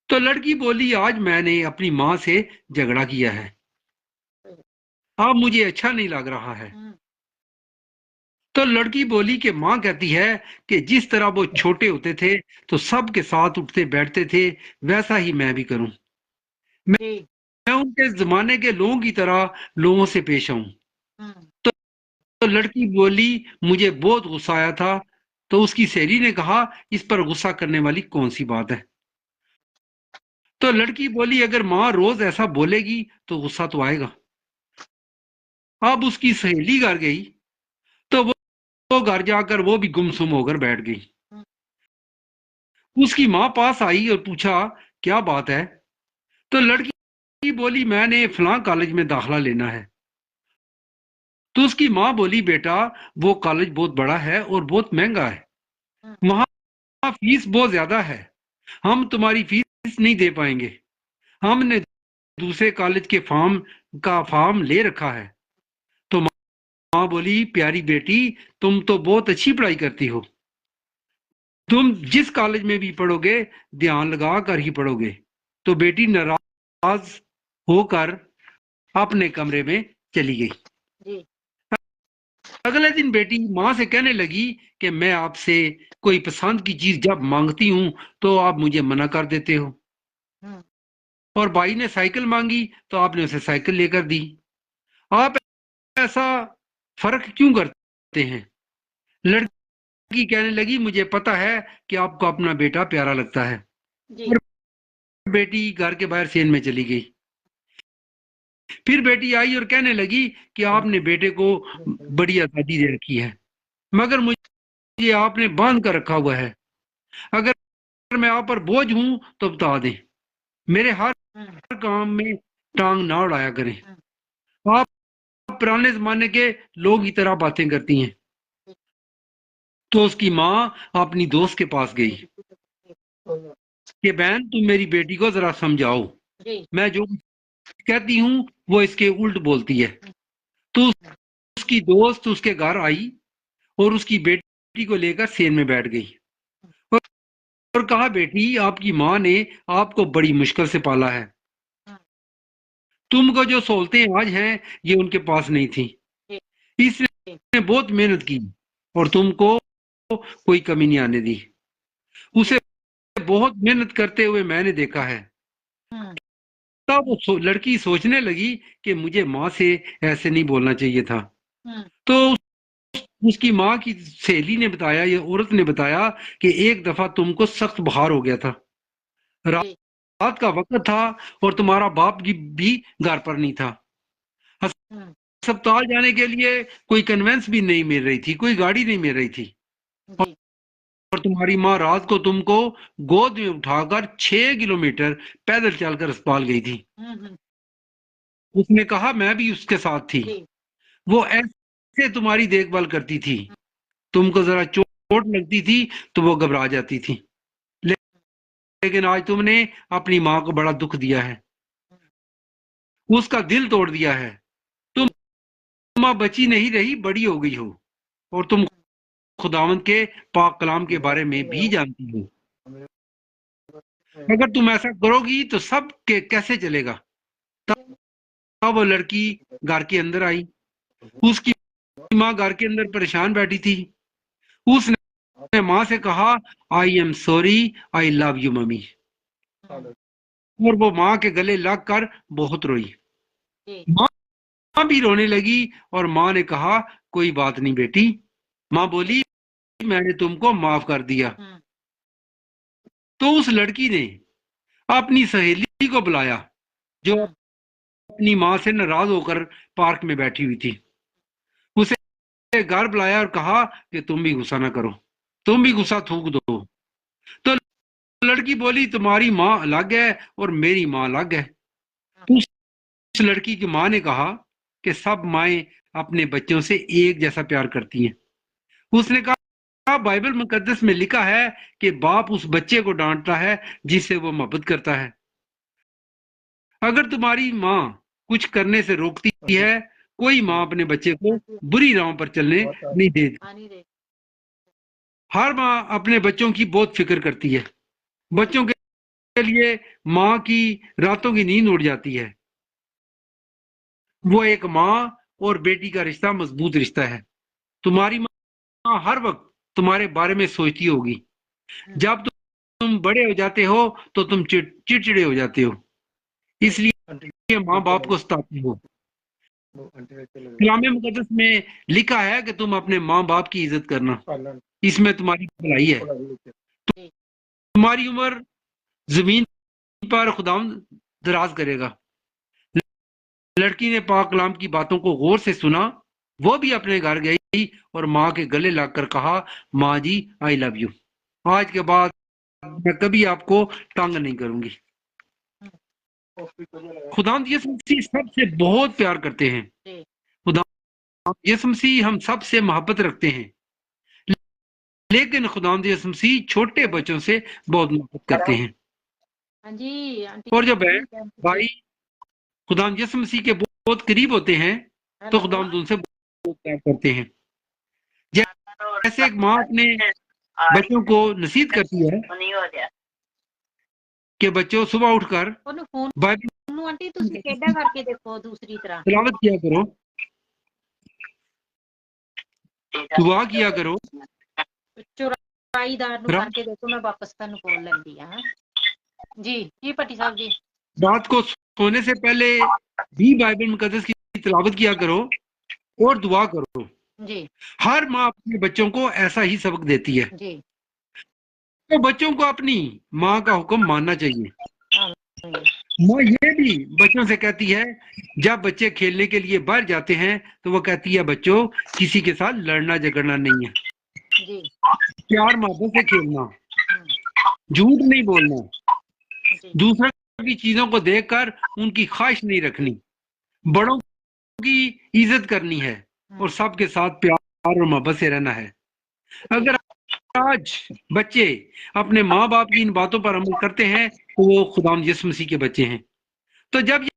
तो लड़की बोली, आज मैंने अपनी माँ से झगड़ा किया है, अब मुझे अच्छा नहीं लग रहा है। तो लड़की बोली कि माँ कहती है कि जिस तरह वो छोटे होते थे तो सबके साथ उठते बैठते थे, वैसा ही मैं भी करूं। मैं उनके जमाने के लोगों की तरह लोगों से पेश आऊं। तो लड़की बोली, मुझे बहुत गुस्सा आया था। तो उसकी सहेली ने कहा, इस पर गुस्सा करने वाली कौन सी बात है? तो लड़की बोली, अगर माँ रोज ऐसा बोलेगी तो गुस्सा तो आएगा। अब उसकी सहेली घर गई तो घर जाकर वो भी गुमसुम होकर बैठ गई। उसकी माँ पास आई और पूछा, क्या बात है? तो लड़की बोली, मैंने फलां कॉलेज में दाखिला लेना है। तो उसकी माँ बोली, बेटा वो कॉलेज बहुत बड़ा है और बहुत महंगा है, वहां फीस बहुत ज्यादा है, हम तुम्हारी फीस नहीं दे पाएंगे, हमने दूसरे कॉलेज के फॉर्म ले रखा है। तो माँ बोली, प्यारी बेटी तुम तो बहुत अच्छी पढ़ाई करती हो, तुम जिस कॉलेज में भी पढ़ोगे ध्यान लगा कर ही पढ़ोगे। तो बेटी नाराज होकर अपने कमरे में चली गई। अगले दिन बेटी माँ से कहने लगी कि मैं आपसे कोई पसंद की चीज जब मांगती हूँ तो आप मुझे मना कर देते हो, और भाई ने साइकिल मांगी तो आपने उसे साइकिल लेकर दी, आप ऐसा फर्क क्यों करते हैं? लड़की कहने लगी, मुझे पता है कि आपको अपना बेटा प्यारा लगता है। और बेटी घर के बाहर सेन में चली गई। फिर बेटी आई और कहने लगी कि आपने बेटे को बड़ी आजादी दे रखी है, मगर मुझे आपने बांध कर रखा हुआ है, अगर मैं आप पर बोझ हूं तो बता दें, मेरे हर काम में टांग ना उड़ाया करें, आप पुराने जमाने के लोग की तरह बातें करती हैं। तो उसकी माँ अपनी दोस्त के पास गई कि बहन तुम मेरी बेटी को जरा समझाओ, मैं जो कहती हूँ वो इसके उल्ट बोलती है। तो उसकी दोस्त उसके घर आई और उसकी बेटी को लेकर सेन में बैठ गई और कहा, बेटी आपकी माँ ने आपको बड़ी मुश्किल से पाला है, तुमको जो सहूलतें आज हैं ये उनके पास नहीं थी, इसने बहुत मेहनत की और तुमको कोई कमी नहीं आने दी, उसे बहुत मेहनत करते हुए मैंने देखा है। तब वो लड़की सोचने लगी कि मुझे माँ से ऐसे नहीं बोलना चाहिए था। तो उसकी माँ की सहेली ने बताया, ये औरत ने बताया कि एक दफा तुमको सख्त बुखार हो गया था, रात का वक्त था और तुम्हारा बाप भी घर पर नहीं था, अस्पताल जाने के लिए कोई कन्वेंस भी नहीं मिल रही थी, कोई गाड़ी नहीं मिल रही थी, और तुम्हारी माँ रात को तुमको गोद में उठाकर 6 किलोमीटर पैदल चलकर अस्पताल गई थी। उसने कहा मैं भी उसके साथ थी, वो ऐसे तुम्हारी देखभाल करती थी, तुमको जरा चोट लगती थी तो वो घबरा जाती थी, लेकिन आज तुमने अपनी माँ को बड़ा दुख दिया है, उसका दिल तोड़ दिया है, तुम माँ बची नहीं रही, बड़ी हो गई हो, और तुम खुदावंद के पाक कलाम के बारे में भी जानती हो, अगर तुम ऐसा करोगी तो सब के कैसे चलेगा। तब वो लड़की घर के अंदर आई, उसकी माँ घर के अंदर परेशान बैठी थी, उसने माँ से कहा, I am sorry, I love you mummy, और वो माँ के गले लग कर बहुत रोई। माँ भी रोने लगी और माँ ने कहा, कोई बात नहीं बेटी। माँ बोली, मैंने तुमको माफ कर दिया। तो उस लड़की ने अपनी सहेली को बुलाया जो अपनी माँ से नाराज होकर पार्क में बैठी हुई थी, उसे घर बुलाया और कहा कि तुम भी गुस्सा ना करो, तुम भी गुस्सा थूक दो। तो लड़की बोली, तुम्हारी माँ अलग है और मेरी माँ अलग है। उस लड़की की माँ ने कहा कि सब माएं अपने बच्चों से एक जैसा प्यार करती हैं। उसने कहा, बाइबल मुकद्दस में लिखा है कि बाप उस बच्चे को डांटता है जिससे वो मोहब्बत करता है। अगर तुम्हारी माँ कुछ करने से रोकती है, कोई माँ अपने बच्चे को बुरी राह पर चलने नहीं देती। हर माँ अपने बच्चों की बहुत फिक्र करती है, बच्चों के लिए माँ की रातों की नींद उड़ जाती है। वो एक माँ और बेटी का रिश्ता मजबूत रिश्ता है। तुम्हारी माँ हर वक्त तुम्हारे बारे में सोचती होगी, जब तुम बड़े हो जाते हो तो तुम चिड़चिड़े हो जाते हो, इसलिए माँ बाप को सताते हो। कलाम मुकद्दस में लिखा है कि तुम अपने माँ बाप की इज्जत करना, इसमें तुम्हारी भलाई है। तुम्हारी उम्र जमीन पर खुदावंद दराज करेगा। लड़की ने पाक कलाम की बातों को गौर से सुना, वो भी अपने घर गई और माँ के गले लगकर कहा, माँ जी आई लव यू, आज के बाद मैं कभी आपको तंग नहीं करूंगी। खुदावंद यीशु मसीह सबसे बहुत प्यार करते हैं। खुदावंद यीशु मसीह हम सबसे मोहब्बत रखते हैं, लेकिन खुदावंद यीशु मसीह छोटे बच्चों से बहुत मोहब्बत करते हैं। हाँ जी आंटी और जब भाई खुदावंद यीशु मसीह के बहुत करीब होते हैं तो खुदावंद उनसे बहुत प्यार करते हैं। जैसे एक माँ अपने बच्चों को नसीहत करती है कि बच्चों सुबह उठकर ਉਹਨੂੰ ਫੋਨ बाइबल ਨੂੰ ਆਂਟੀ ਤੁਸੀਂ ਕਿੱਦਾਂ ਕਰਕੇ ਦੇਖੋ ਦੂਸਰੀ ਤਰ੍ਹਾਂ तिलावत किया करो, दुआ किया करो। ਚੁਰਾਈਦਾਰ ਨੂੰ ਕਰਕੇ ਦੇਖੋ ਮੈਂ ਵਾਪਸ ਤੁਹਾਨੂੰ ਕੋਲ ਲੈਂਦੀ ਆ ਜੀ ਜੀ ਭੱਟੀ ਸਾਹਿਬ ਜੀ रात को सोने से पहले भी बाइबल मुकद्दस की तिलावत किया करो और दुआ करो। जी हर माँ अपने बच्चों को ऐसा ही सबक देती है, जी तो बच्चों को अपनी माँ का हुक्म मानना चाहिए। हाँ, माँ ये भी बच्चों से कहती है, जब बच्चे खेलने के लिए बाहर जाते हैं तो वो कहती है, बच्चों किसी के साथ लड़ना झगड़ना नहीं है, जी प्यार मोहब्बत से खेलना, झूठ नहीं बोलना, जी दूसरों की चीजों को देखकर उनकी ख्वाहिश नहीं रखनी, बड़ों की इज्जत करनी है और सबके साथ प्यार और मोहब्बत से रहना है। अगर आज बच्चे अपने माँ बाप की इन बातों पर अमल करते हैं तो वो खुदावंद यीशु मसीह के बच्चे हैं। तो जब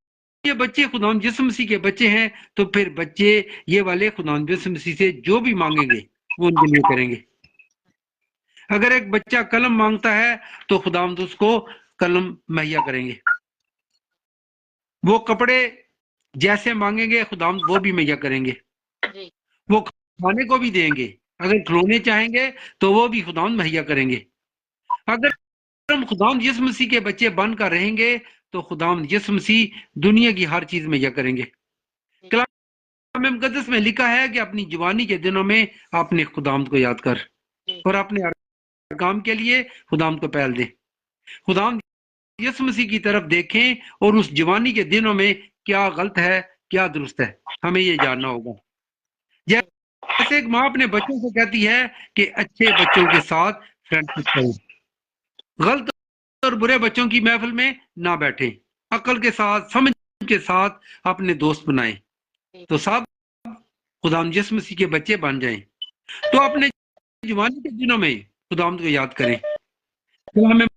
ये बच्चे खुदावंद यीशु मसीह के बच्चे हैं तो फिर बच्चे ये वाले खुदावंद यीशु मसीह से जो भी मांगेंगे वो उनके लिए करेंगे। अगर एक बच्चा कलम मांगता है तो खुदावंद उसको कलम मुहैया करेंगे। वो कपड़े जैसे मांगेंगे खुदावंद वो भी मुहैया करेंगे। जी वो खाने को भी देंगे, अगर खिलौने चाहेंगे तो वो भी खुदावंद मुहैया करेंगे। अगर हम खुदावंद यीशु मसीह के बच्चे बनकर रहेंगे तो खुदावंद यीशु मसीह दुनिया की हर चीज मुहैया करेंगे। कलाम मुकद्दस में लिखा है कि अपनी जवानी के दिनों में अपने खुदावंद को याद कर और अपने हर काम के लिए खुदावंद को पहल दे। खुदावंद यीशु मसीह की तरफ देखें और उस जवानी के दिनों में क्या गलत है क्या दुरुस्त है, हमें ये जानना होगा। जैसे एक माँ अपने बच्चों से कहती है कि अच्छे बच्चों के साथ फ्रेंडशिप करो, गलत और बुरे बच्चों की महफिल में ना बैठे, अक्ल के साथ समझ के साथ अपने दोस्त बनाएं, तो सब खुदावंद यीशु मसीह के बच्चे बन जाएं। तो अपने जवानी के दिनों में खुदावंद को याद करें। कलाम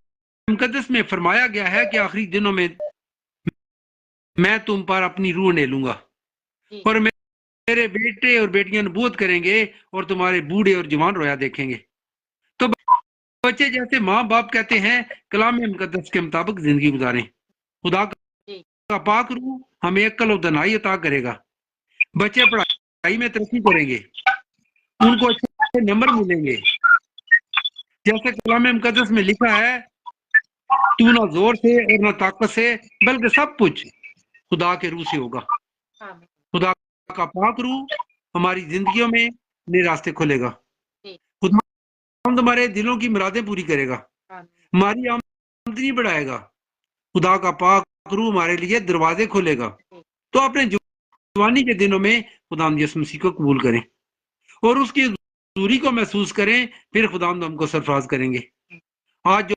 मुकद्दस में फरमाया गया है कि आखिरी दिनों में मैं तुम पर अपनी रूह ने लूंगा और मेरे बेटे और बेटियां नबूवत करेंगे और तुम्हारे बूढ़े और जवान रोया देखेंगे। तो बच्चे जैसे माँ बाप कहते हैं कलाम मुकद्दस के मुताबिक जिंदगी गुजारें। खुदा का पाक रूह हमें अक्ल और दानाई अता करेगा। बच्चे पढ़ाई में तरक्की करेंगे, उनको अच्छे नंबर मिलेंगे। जैसे कलाम मुकद्दस में लिखा है, तू ना जोर से और ना ताकत से बल्कि सब कुछ खुदा के रूह से होगा। खुदा का पाक रूह हमारी जिंदगियों में नए रास्ते खोलेगा। खुदा हमारे दिलों की मुरादें पूरी करेगा, हमारी आमदनी बढ़ाएगा। खुदा का पाक रूह हमारे लिए दरवाजे खोलेगा। तो अपने जवानी के दिनों में खुदावंद यीशु मसीह को कबूल करें और उसकी हजूरी को महसूस करें, फिर खुदावंद हमको सरफराज करेंगे। आज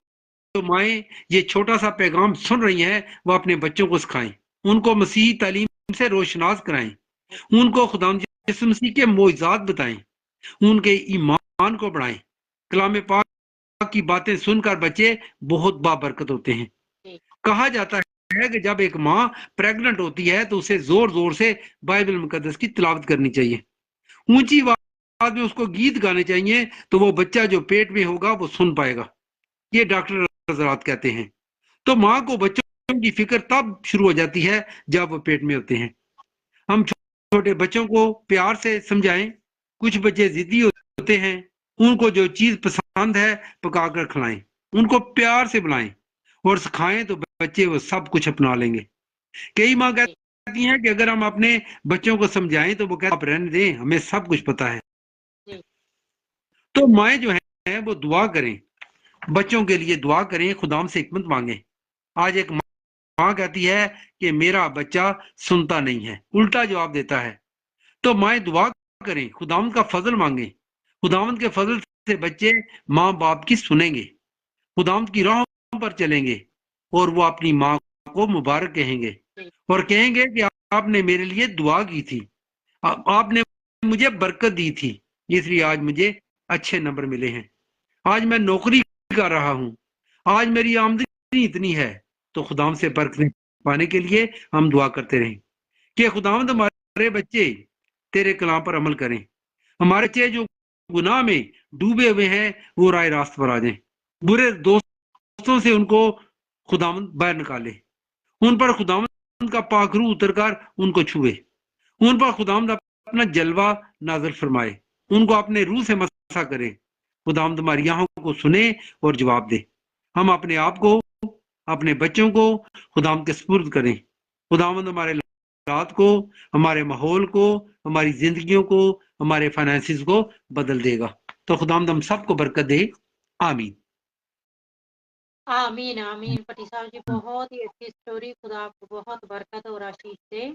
जो माएँ ये छोटा सा पैगाम सुन रही हैं वो अपने बच्चों को सिखाएं, उनको मसीही तालीम से रोशनास कराएं, उनको खुदावंद यीशु मसीह के मोइज़ात बताएं, उनके ईमान को बढ़ाएं। कलाम पाक की बातें सुनकर बच्चे बहुत बाबरकत होते हैं। कहा जाता है कि जब एक माँ प्रेग्नेंट होती है तो उसे जोर जोर से बाइबल मुकद्दस की तिलावत करनी चाहिए, ऊंची आवाज में उसको गीत गाने चाहिए, तो वो बच्चा जो पेट में होगा वो सुन पाएगा। ये डॉक्टर हज़रात कहते हैं। तो माँ को बच्चों की फिक्र तब शुरू हो जाती है जब वो पेट में होते हैं। हम छोटे बच्चों को प्यार से समझाएं। कुछ बच्चे जिद्दी होते हैं, उनको जो चीज पसंद है पकाकर खिलाएं, उनको प्यार से बुलाएं और सिखाएं, तो बच्चे वो सब कुछ अपना लेंगे। कई माँ कहती हैं कि अगर हम अपने बच्चों को समझाएं तो वो कहते हैं आप रहने दें, हमें सब कुछ पता है। तो माएँ जो हैं वो दुआ करें, बच्चों के लिए दुआ करें, खुदाम से हिकमत मांगे। आज एक माँ कहती है कि मेरा बच्चा सुनता नहीं है, उल्टा जवाब देता है, तो माएँ दुआ करें, खुदावंद का फजल मांगे। खुदावंद के फजल से बच्चे माँ बाप की सुनेंगे, खुदावंद की राहों पर चलेंगे और वो अपनी माँ को मुबारक कहेंगे और कहेंगे कि आपने मेरे लिए दुआ की थी, आपने मुझे बरकत दी थी, इसलिए आज मुझे अच्छे नंबर मिले हैं। आज मैं नौकरी कर रहा हूँ, आज मेरी आमदनी इतनी है। तो खुदावंद से बरकत पाने के लिए हम दुआ करते रहें कि खुदावंद हमारे बच्चे तेरे कलाम पर अमल करें, हमारे बच्चे जो गुनाह में डूबे हुए हैं वो राह रास्त पर आ जाएं, बुरे दोस्तों से उनको खुदावंद बाहर निकाले, उन पर खुदावंद का पाक रूह उतरकर उनको छुए, उन पर खुदावंद अपना जलवा नाज़िल फरमाए, उनको अपने रूह से मसा करे। खुदावंद हमारी आंखों को सुने और जवाब दे। हम अपने आप को, अपने बच्चों को खुदावंद के सुपुर्द करें। खुदावंद हमारे हालात को, हमारे माहौल को, हमारी जिंदगियों को, हमारे फाइनेंसिस को बदल देगा। तो खुदावंद हम सबको बरकत दे। आमीन। आमीन आमीन। पटी साहब जी बहुत ही अच्छी स्टोरी, खुदा आपको बहुत बरकत और आशीष दे।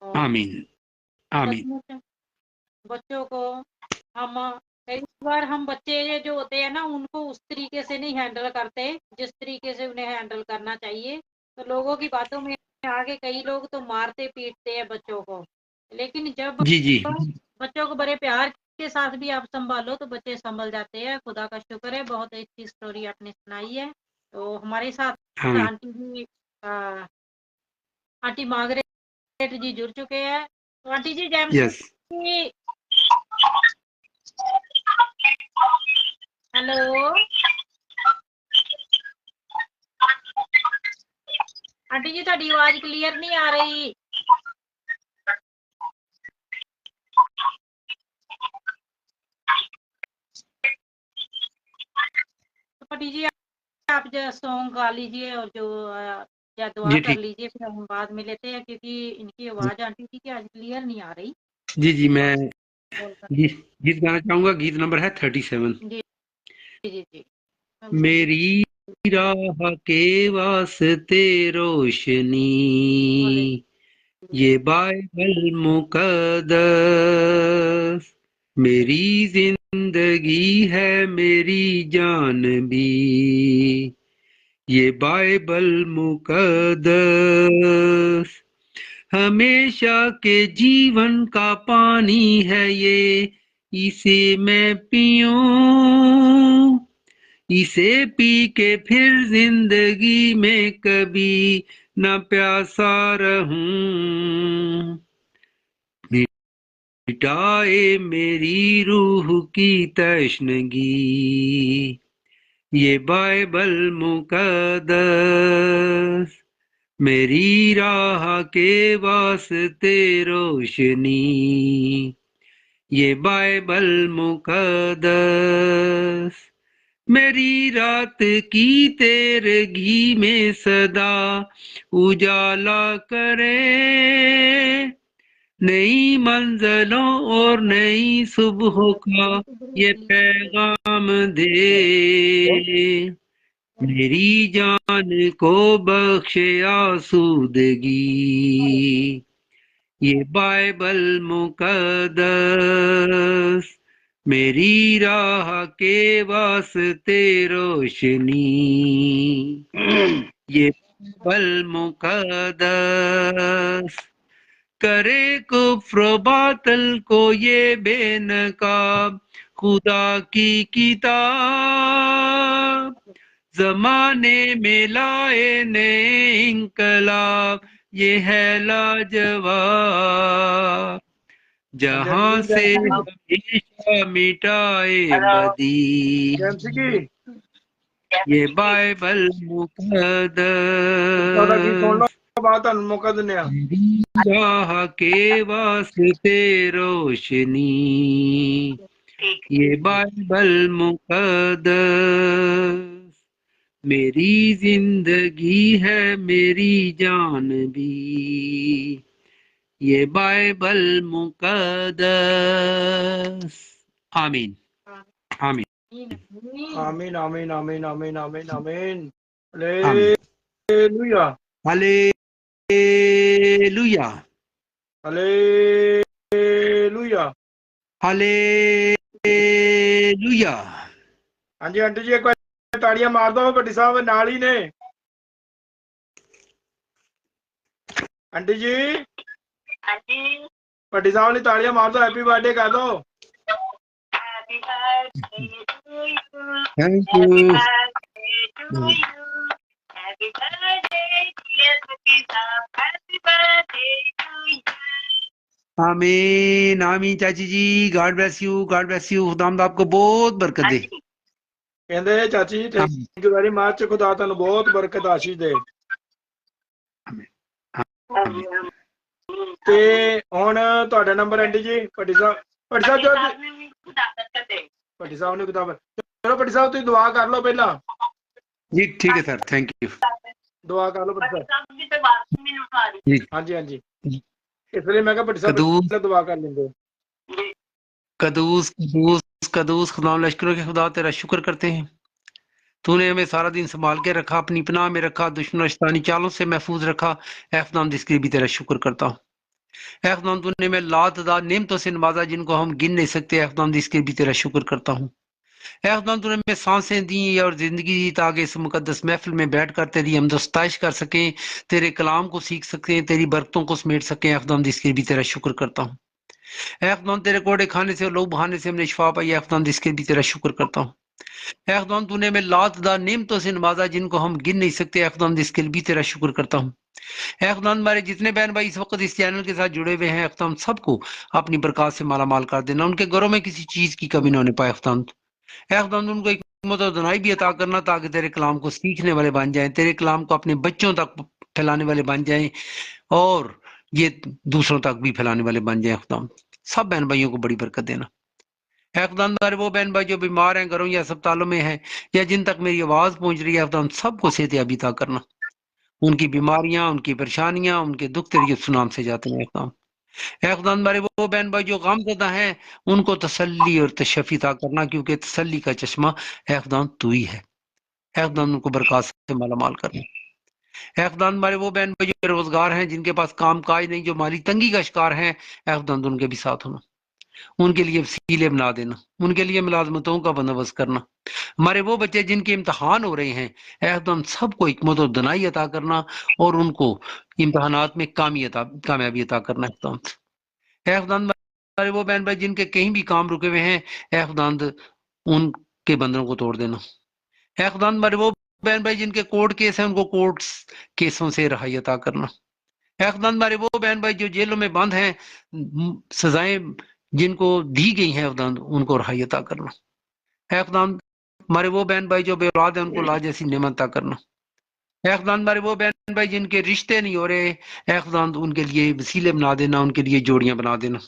और आमीन आमीन। सचमुच बच्चों को हम कई बार हम बच्चे जो होते हैं ना उनको उस तरीके से नहीं हैंडल करते जिस तरीके से उन्हें हैंडल करना चाहिए। तो लोगों की बातों में आगे कई लोग तो मारते पीटते हैं बच्चों को, लेकिन जब जी जी बच्चों को बड़े प्यार के साथ भी आप संभालो तो बच्चे संभल जाते हैं। खुदा का शुक्र है, बहुत अच्छी स्टोरी आपने सुनाई है। तो हमारे साथ आमीन। आंटी जी आंटी मार्गरेट जी जुड़ चुके हैं। तो आंटी जी जैम यस हेलो आंटी जी, ਤੁਹਾਡੀ आवाज क्लीयर नहीं आ रही। तो पटी जी आप जो सॉन्ग गा लीजिए और जो या दुआ जी कर ठीक। लीजिए, फिर हम बाद में लेते हैं क्योंकि इनकी आवाज आंटी जी की आज क्लियर नहीं आ रही। जी जी मैं बोल सकते गीत गाना चाहूंगा। गीत नंबर है 37। जी जी जी। मेरी राह के वास्ते रोशनी, ये बाइबल मुकद्दस, मेरी जिंदगी है मेरी जान भी, ये बाइबल मुकद्दस, हमेशा के जीवन का पानी है ये, इसे मैं पीऊं, इसे पी के फिर जिंदगी में कभी न प्यासा रहूं, मिटाए मेरी रूह की तशनगी, ये बाइबल मुकद्दस, मेरी राह के वास्ते रोशनी, ये बाइबल मुकद्दस, मेरी रात की तेरगी में सदा उजाला करे, नई मंजिलों और नई सुबह का ये पैगाम दे, मेरी जान को बख्शे आसूदगी, ये बाइबल मुकद्दस, मेरी राह के वास्ते रोशनी, ये बाइबल मुकद्दस, करे कुफ्र बातल को ये बेनकाब खुदा की किताब, जमाने में लाए नए इंकलाब, ये है लाजवाब, जहां से हमेशा मिटाए बदी, ये बाइबल मुकद्दस, राह के वास्ते रोशनी, ये बाइबल मुकद्दस, मेरी जिंदगी है मेरी जान भी, ये बाइबल मुकद्दस। आमीन आमीन आमीन आमीन आमीन आमीन आमीन आमीन। Hallelujah hallelujah hallelujah. हालेलुया। हाँ जी आंटी जी, एक बार ताड़ियां मार दो, भट्टी साहब नाल ही ने। आंटी जी, भट्टी साहब ने ताड़ियां मार दो, हैप्पी बर्थडे कर दो। Thank you. आमीन आमीन चाची जी, God bless you, God bless you. खुदावंद आपको बहुत बरकत दे। कहंदे चाची जी थैंक यू वेरी मच, खुदा तुहानू बहुत बरकत आशीष दे। ते हुण तुहाडा नंबर आंटी जी, भट्टी साहब जो भट्टी साहब ने खुदा, चलो भट्टी साहब तुसीं दुआ कर लो पहला। जी ठीक है सर, थैंक यू। दुआ कर लो भट्टी साहब। जी हाँ जी हाँ जी, इसलिए मैं कहा भट्टी साहब कदूस पहले दुआ कर लेंगे। कदूस कदूस कदूस खुदा लश्करों के खुदा, तेरा शुक्र करते हैं। तूने हमें सारा दिन संभाल के रखा, अपनी पनाह में रखा, दुश्मन शैतानी चालों से महफूज रखा। ऐ खुदावंद इसके लिए भी तेरा शुक्र करता हूँ। ऐ खुदावंद तूने हमें लातदार नेमतों से नवाजा जिनको हम गिन नहीं सकते। ऐ खुदावंद इसके लिए भी तेरा शुक्र करता हूँ। ऐ खुदावंद तूने हमें सांसें दी और जिंदगी दी ताकि इस मुकद्दस महफिल में बैठकर तेरी हमद सताइश कर सकें, तेरे कलाम को सीख सकें, तेरी बरकतों को समेट सकें। ऐ खुदावंद इसके लिए भी तेरा शुक्र करता हूँ। ऐ खुदावंद तेरे कोड़े खाने से और लोग बहाने से हमने शिफा पाई। ऐ खुदावंद इसके लिए भी तेरा शुक्र करता हूँ। ऐ खुदावंद तूने हमें लातदार नेमतों से नवाजा जिनको हम गिन नहीं सकते। ऐ खुदावंद इसके लिए भी तेरा शुक्र करता हूँ। ऐ खुदावंद हमारे जितने बहन भाई इस वक्त इस चैनल के साथ जुड़े हुए हैं, खुदावंद सबको अपनी बरकत से माला माल कर देना, उनके घरों में किसी चीज की कमी न होने पाए। खुदावंद ऐ खुदावंद उनको एक दनाई भी अता करना ताकि तेरे कलाम को सीखने वाले बन जाएं, तेरे कलाम को अपने बच्चों तक फैलाने वाले बन जाएं और ये दूसरों तक भी फैलाने वाले बन जाएं। खुदावंद सब बहन भाइयों को बड़ी बरकत देना। ऐ खुदावंद हमारे वो बहन भाई जो बीमार हैं, घरों या अस्पतालों में हैं, या जिन तक मेरी आवाज पहुंच रही है, खुदावंद सबको सेहतयाबी अता करना। उनकी बीमारियां, उनकी परेशानियां, उनके दुख तेरे सुनाम से जाते हैं। खुदावंद ऐ खुदावंद हमारे वो बहन भाई जो गमज़दा हैं, उनको तसल्ली और तशफ़ी अता करना, क्योंकि तसल्ली का चश्मा ऐ खुदावंद तू ही है। ऐ खुदावंद उनको बरकत से मालामाल करना। ऐ खुदावंद हमारे वो बहन भाई जो बेरोजगार हैं, जिनके पास काम काज नहीं, जो माली तंगी का शिकार हैं, ऐ खुदावंद उनके भी साथ होना, उनके लिए वसीले बना देना, उनके लिए मुलाजमतों का बंदोबस्त करना। हमारे वो बच्चे जिनके इम्तहान हो रहे हैं, ऐ खुदावंद सबको हिकमत और दनाई अता करना और उनको इम्तहानात में कामयाबी अता करना। खुदावंद ऐ खुदावंद हमारे वो बहन भाई जिनके कहीं भी काम रुके हुए हैं, ऐ खुदावंद उनके बंधनों को तोड़ देना। ऐ खुदावंद हमारे वो बहन भाई जिनके कोर्ट केस हैं, उनको कोर्ट केसों से रहाई अता करना। ऐ खुदावंद हमारे वो बहन भाई जो जेलों में बंद हैं, सजाएं जिनको दी गई हैं, खुदावंद उनको रहाई अता करना। ऐ खुदावंद हमारे वो बहन भाई जो बेऔलाद हैं, उनको औलाद जैसी नेमत अता करना। ऐ खुदावंद हमारे वो बहन भाई जिनके रिश्ते नहीं हो रहे, ऐ खुदावंद उनके लिए वसीले बना देना, उनके लिए जोड़ियां बना देना।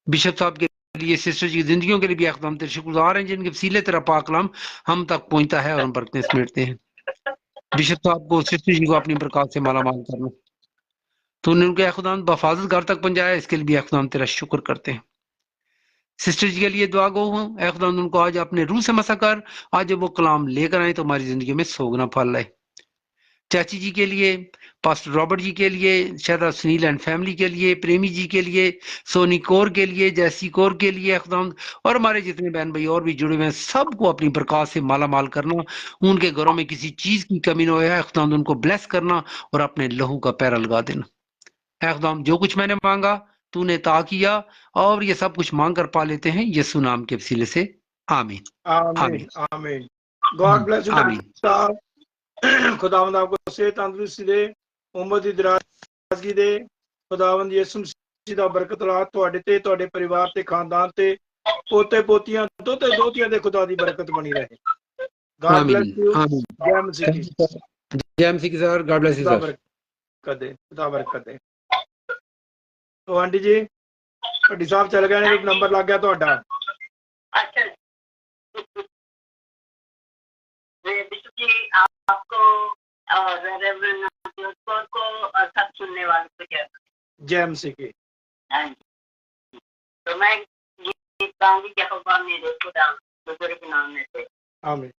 बिशप साहब के लिए, सिस्टर जी की जिंदगियों के लिए भी खुदावंद तेरे शुक्रगुजार हैं, जिनके वसीले तेरा पाक कलाम हम तक पहुंचता है और हम बरकतें समेटते हैं। बिशप साहब को, सिस्टर जी को अपनी बरकत से मालामाल करना। तूने उनके खुदावंद बफाजत घर तक पहुंचाया, इसके लिए भी खुदावंद तेरा शुक्र करते हैं। सिस्टर जी के लिए दुआ गो हूँ, ऐ खुदावंद उनको आज अपने रूह से मसा कर, आज जब वो कलाम लेकर आए तो हमारी जिंदगी में सोगना फल लाए। चाची जी के लिए, पास्टर रॉबर्ट जी के लिए, शायद सुनील एंड फैमिली के लिए, प्रेमी जी के लिए, सोनी कौर के लिए, जैसी कौर के लिए, खुदावंद और हमारे जितने बहन भाई और भी जुड़े हुए हैं, सबको अपनी बरकत से माला माल करना, उनके घरों में किसी चीज की कमी न हो। खुदावंद उनको ब्लेस करना और अपने लहू का पैरा लगा देना। खुदावंद जो कुछ मैंने मांगा तूने ता किया, और ये सब कुछ मांग कर पा लेते हैं यीशु नाम के वसीले से। आमीन आमीन आमीन। गॉड ब्लेस यू आमीन। साहब, खुदावंद आपको सेहत तंदुरुस्ती दे, उम्र दी दराजगी दे। खुदावंद यीशु मसीह दा बरकत ला तुहाडे ते, तुहाडे परिवार ते, खानदान ते, पोते पोतियां, दोते दोतियां दे खुदा दी बरकत बनी रहे। गॉड ब्लेस आमीन यू। आमीन। जय मसीह की। जय मसीह सर, गॉड ब्लेस यू खुदा सर। बरकत दे, खुदा बरकत दे। तो आंटी जी भट्टी साहब चल गए ने, नंबर लग गया तुहाडा। अच्छा जी, आपको और रेवरेंड जोसफर को और सब सुनने वालों को जय मसीह। जय मसीह की। हाँ जी। तो मैं गीत गाऊंगी यहोवा मेरे खुदा बुजुर्ग के नाम में से। आमीन।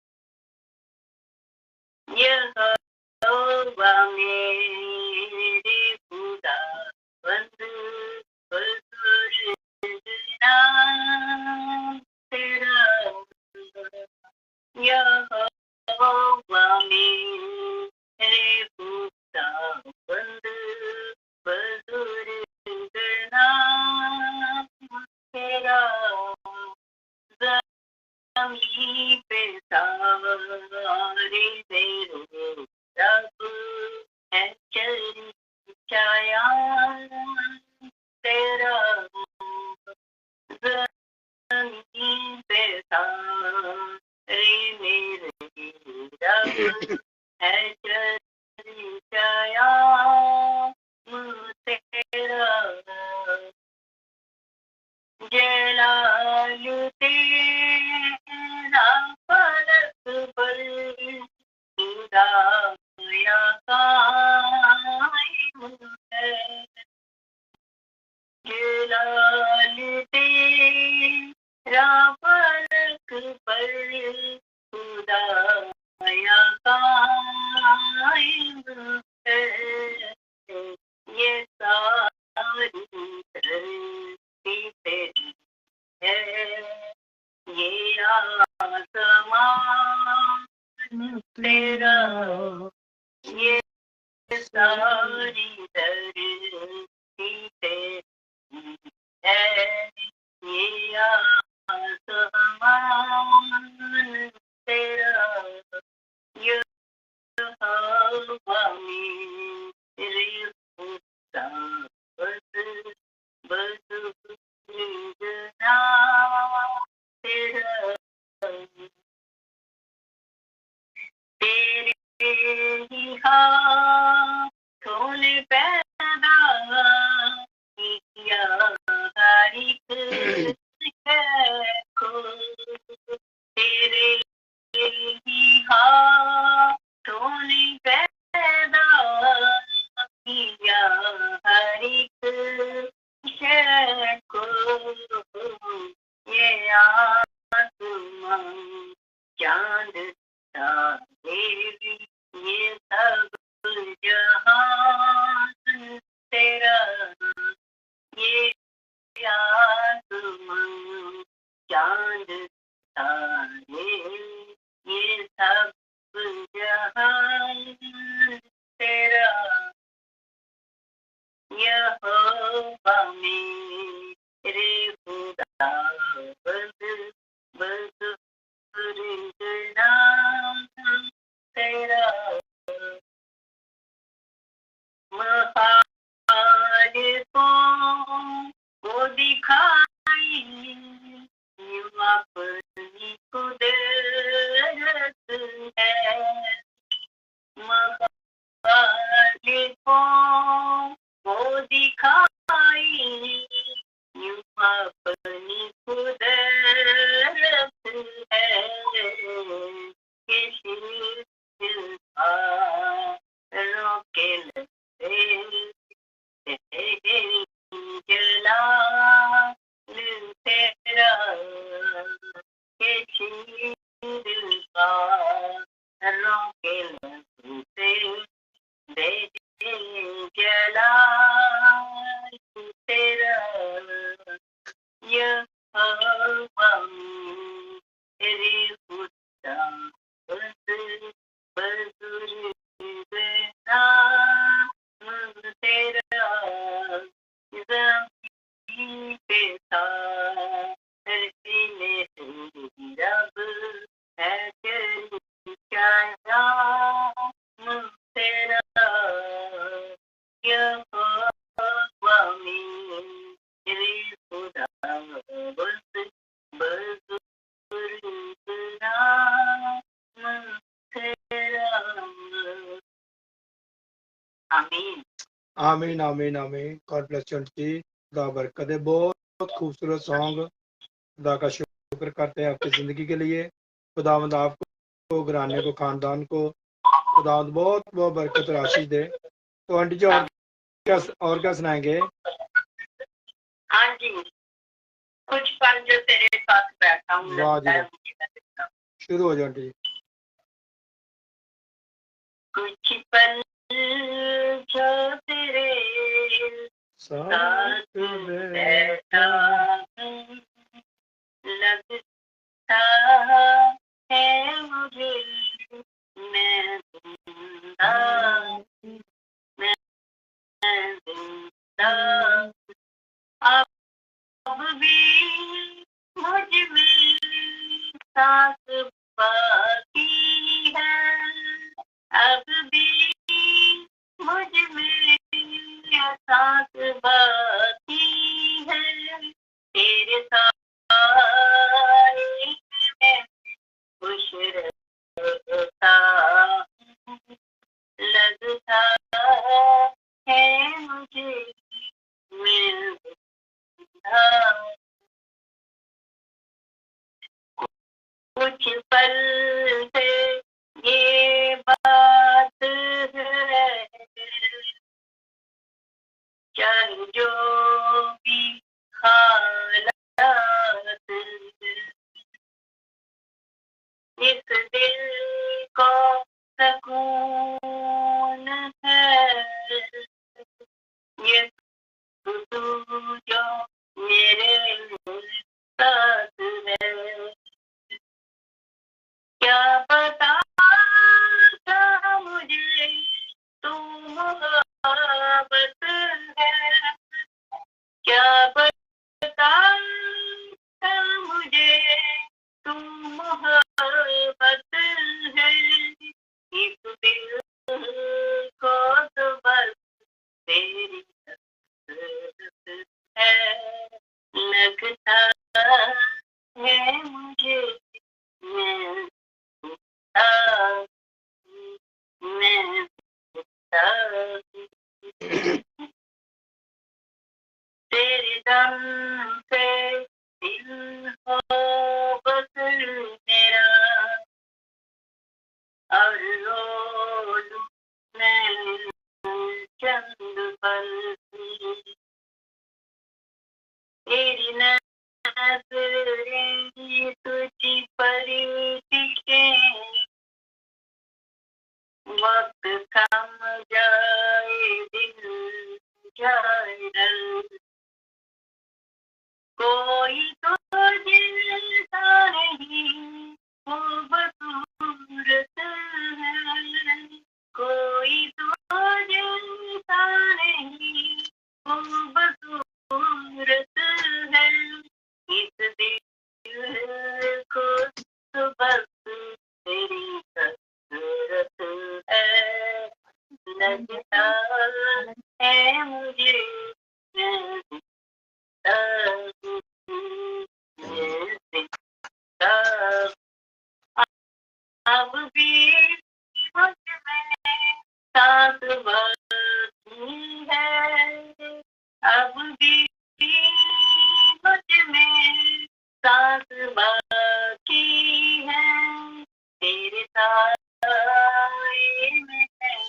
यहोवा मेरे खुदा बुजुर्ग नाम तेरा यहोवा मेरे खुदावंद बुजुर्ग नाम तेरा जमीन पे सारे तेरे रब है छाया तेरा जमीन पे सारे मेरे रब है छाया तेरा जलाल तेरा फलक पर खुदाया कायम है जलाल तेरा फलक पर खुदाया कायम है ये सारी धरती तेरी है ये आसमान तेरा ये सारी धरती तेरी है ये आसमान तेरा यहोवा मेरे खुदावंद बुजुर्ग नाम तेरा तेरे ही हाथों ने पैदा किया हर एक को तेरे ही हाथों ने पैदा किया हर एक को ये आसमान चांद तारे ये सब जहान तेरा ये आसमान चांद तारे ये सब जहान तेरा यहोवा मेरे खुदावंद बुजुर्ग नाम तेरा महान को दिखाई अपनी कुदरत है महान को दिखाई अपनी कुदरत है किसी रोके जलाल तेरा किसी रोके जलाल तेरा यहोवा मेरे खुदावंद बुजुर्ग नाम तेरा जमीन पे धरती में रब है छाया तेरा यहोवा मेरे खुदावंद बुजुर्ग नाम तेरा आमीन आमीन आमीन आमीन। गॉड ब्लेस यू आंटी, खुदा बरकत दे। बहुत खूबसूरत सॉन्ग। खुदा का शुक्र करते हैं आपकी जिंदगी के लिए। खुदावंद आपको, घराने को, खानदान को खुदावंद बहुत बहुत बरकत और आशीष दे। तो आंटी जी और क्या सुनाएंगे? हाँ जी, कुछ पल जो तेरे साथ बैठा हूँ वाह जी, लगता है मुझे मैं लिखता हूँ। शुरू हो जाओ आंटी जी। कुछ पल जो तेरे साथ साथ बैठा हूँ लगता है मुझे मैं जिंदा, मैं जिंदा, अब भी मुझ में सांस बाकी है, अब भी मुझ में सांस बाकी है, तेरे साथ में खुश रहता लगता है मुझे मैं जिंदा। कुछ पल से ये बात है, चाहे जो भी हालात, इस दिल को सकून है, ये तू जो मेरे साथ है। क्या पता था मुझे तू मोहब्बत है, क्या पता था मुझे तू मोहब्बत है, इस दिल को तो बस तेरी हसरत है, लगता है मुझे मैं जिंदा, मैं जिंदा, तेरे दम से दिल हो बस मेरा, और रो लूं मैं चंद पल, तेरी नज़रें तुझी पर टिके, वक्त थम जाए दिल जाए डर, कोई तो जैसा नहीं खूबसूरत है, कोई तो जैसा नहीं खूबसूरत है, इस दिल को तो बस तेरी हसरत है, लगता है मुझे मैं अब भी मुझ में सांस बाकी है, अब भी मुझ में सांस बाकी है, तेरे साए में मैं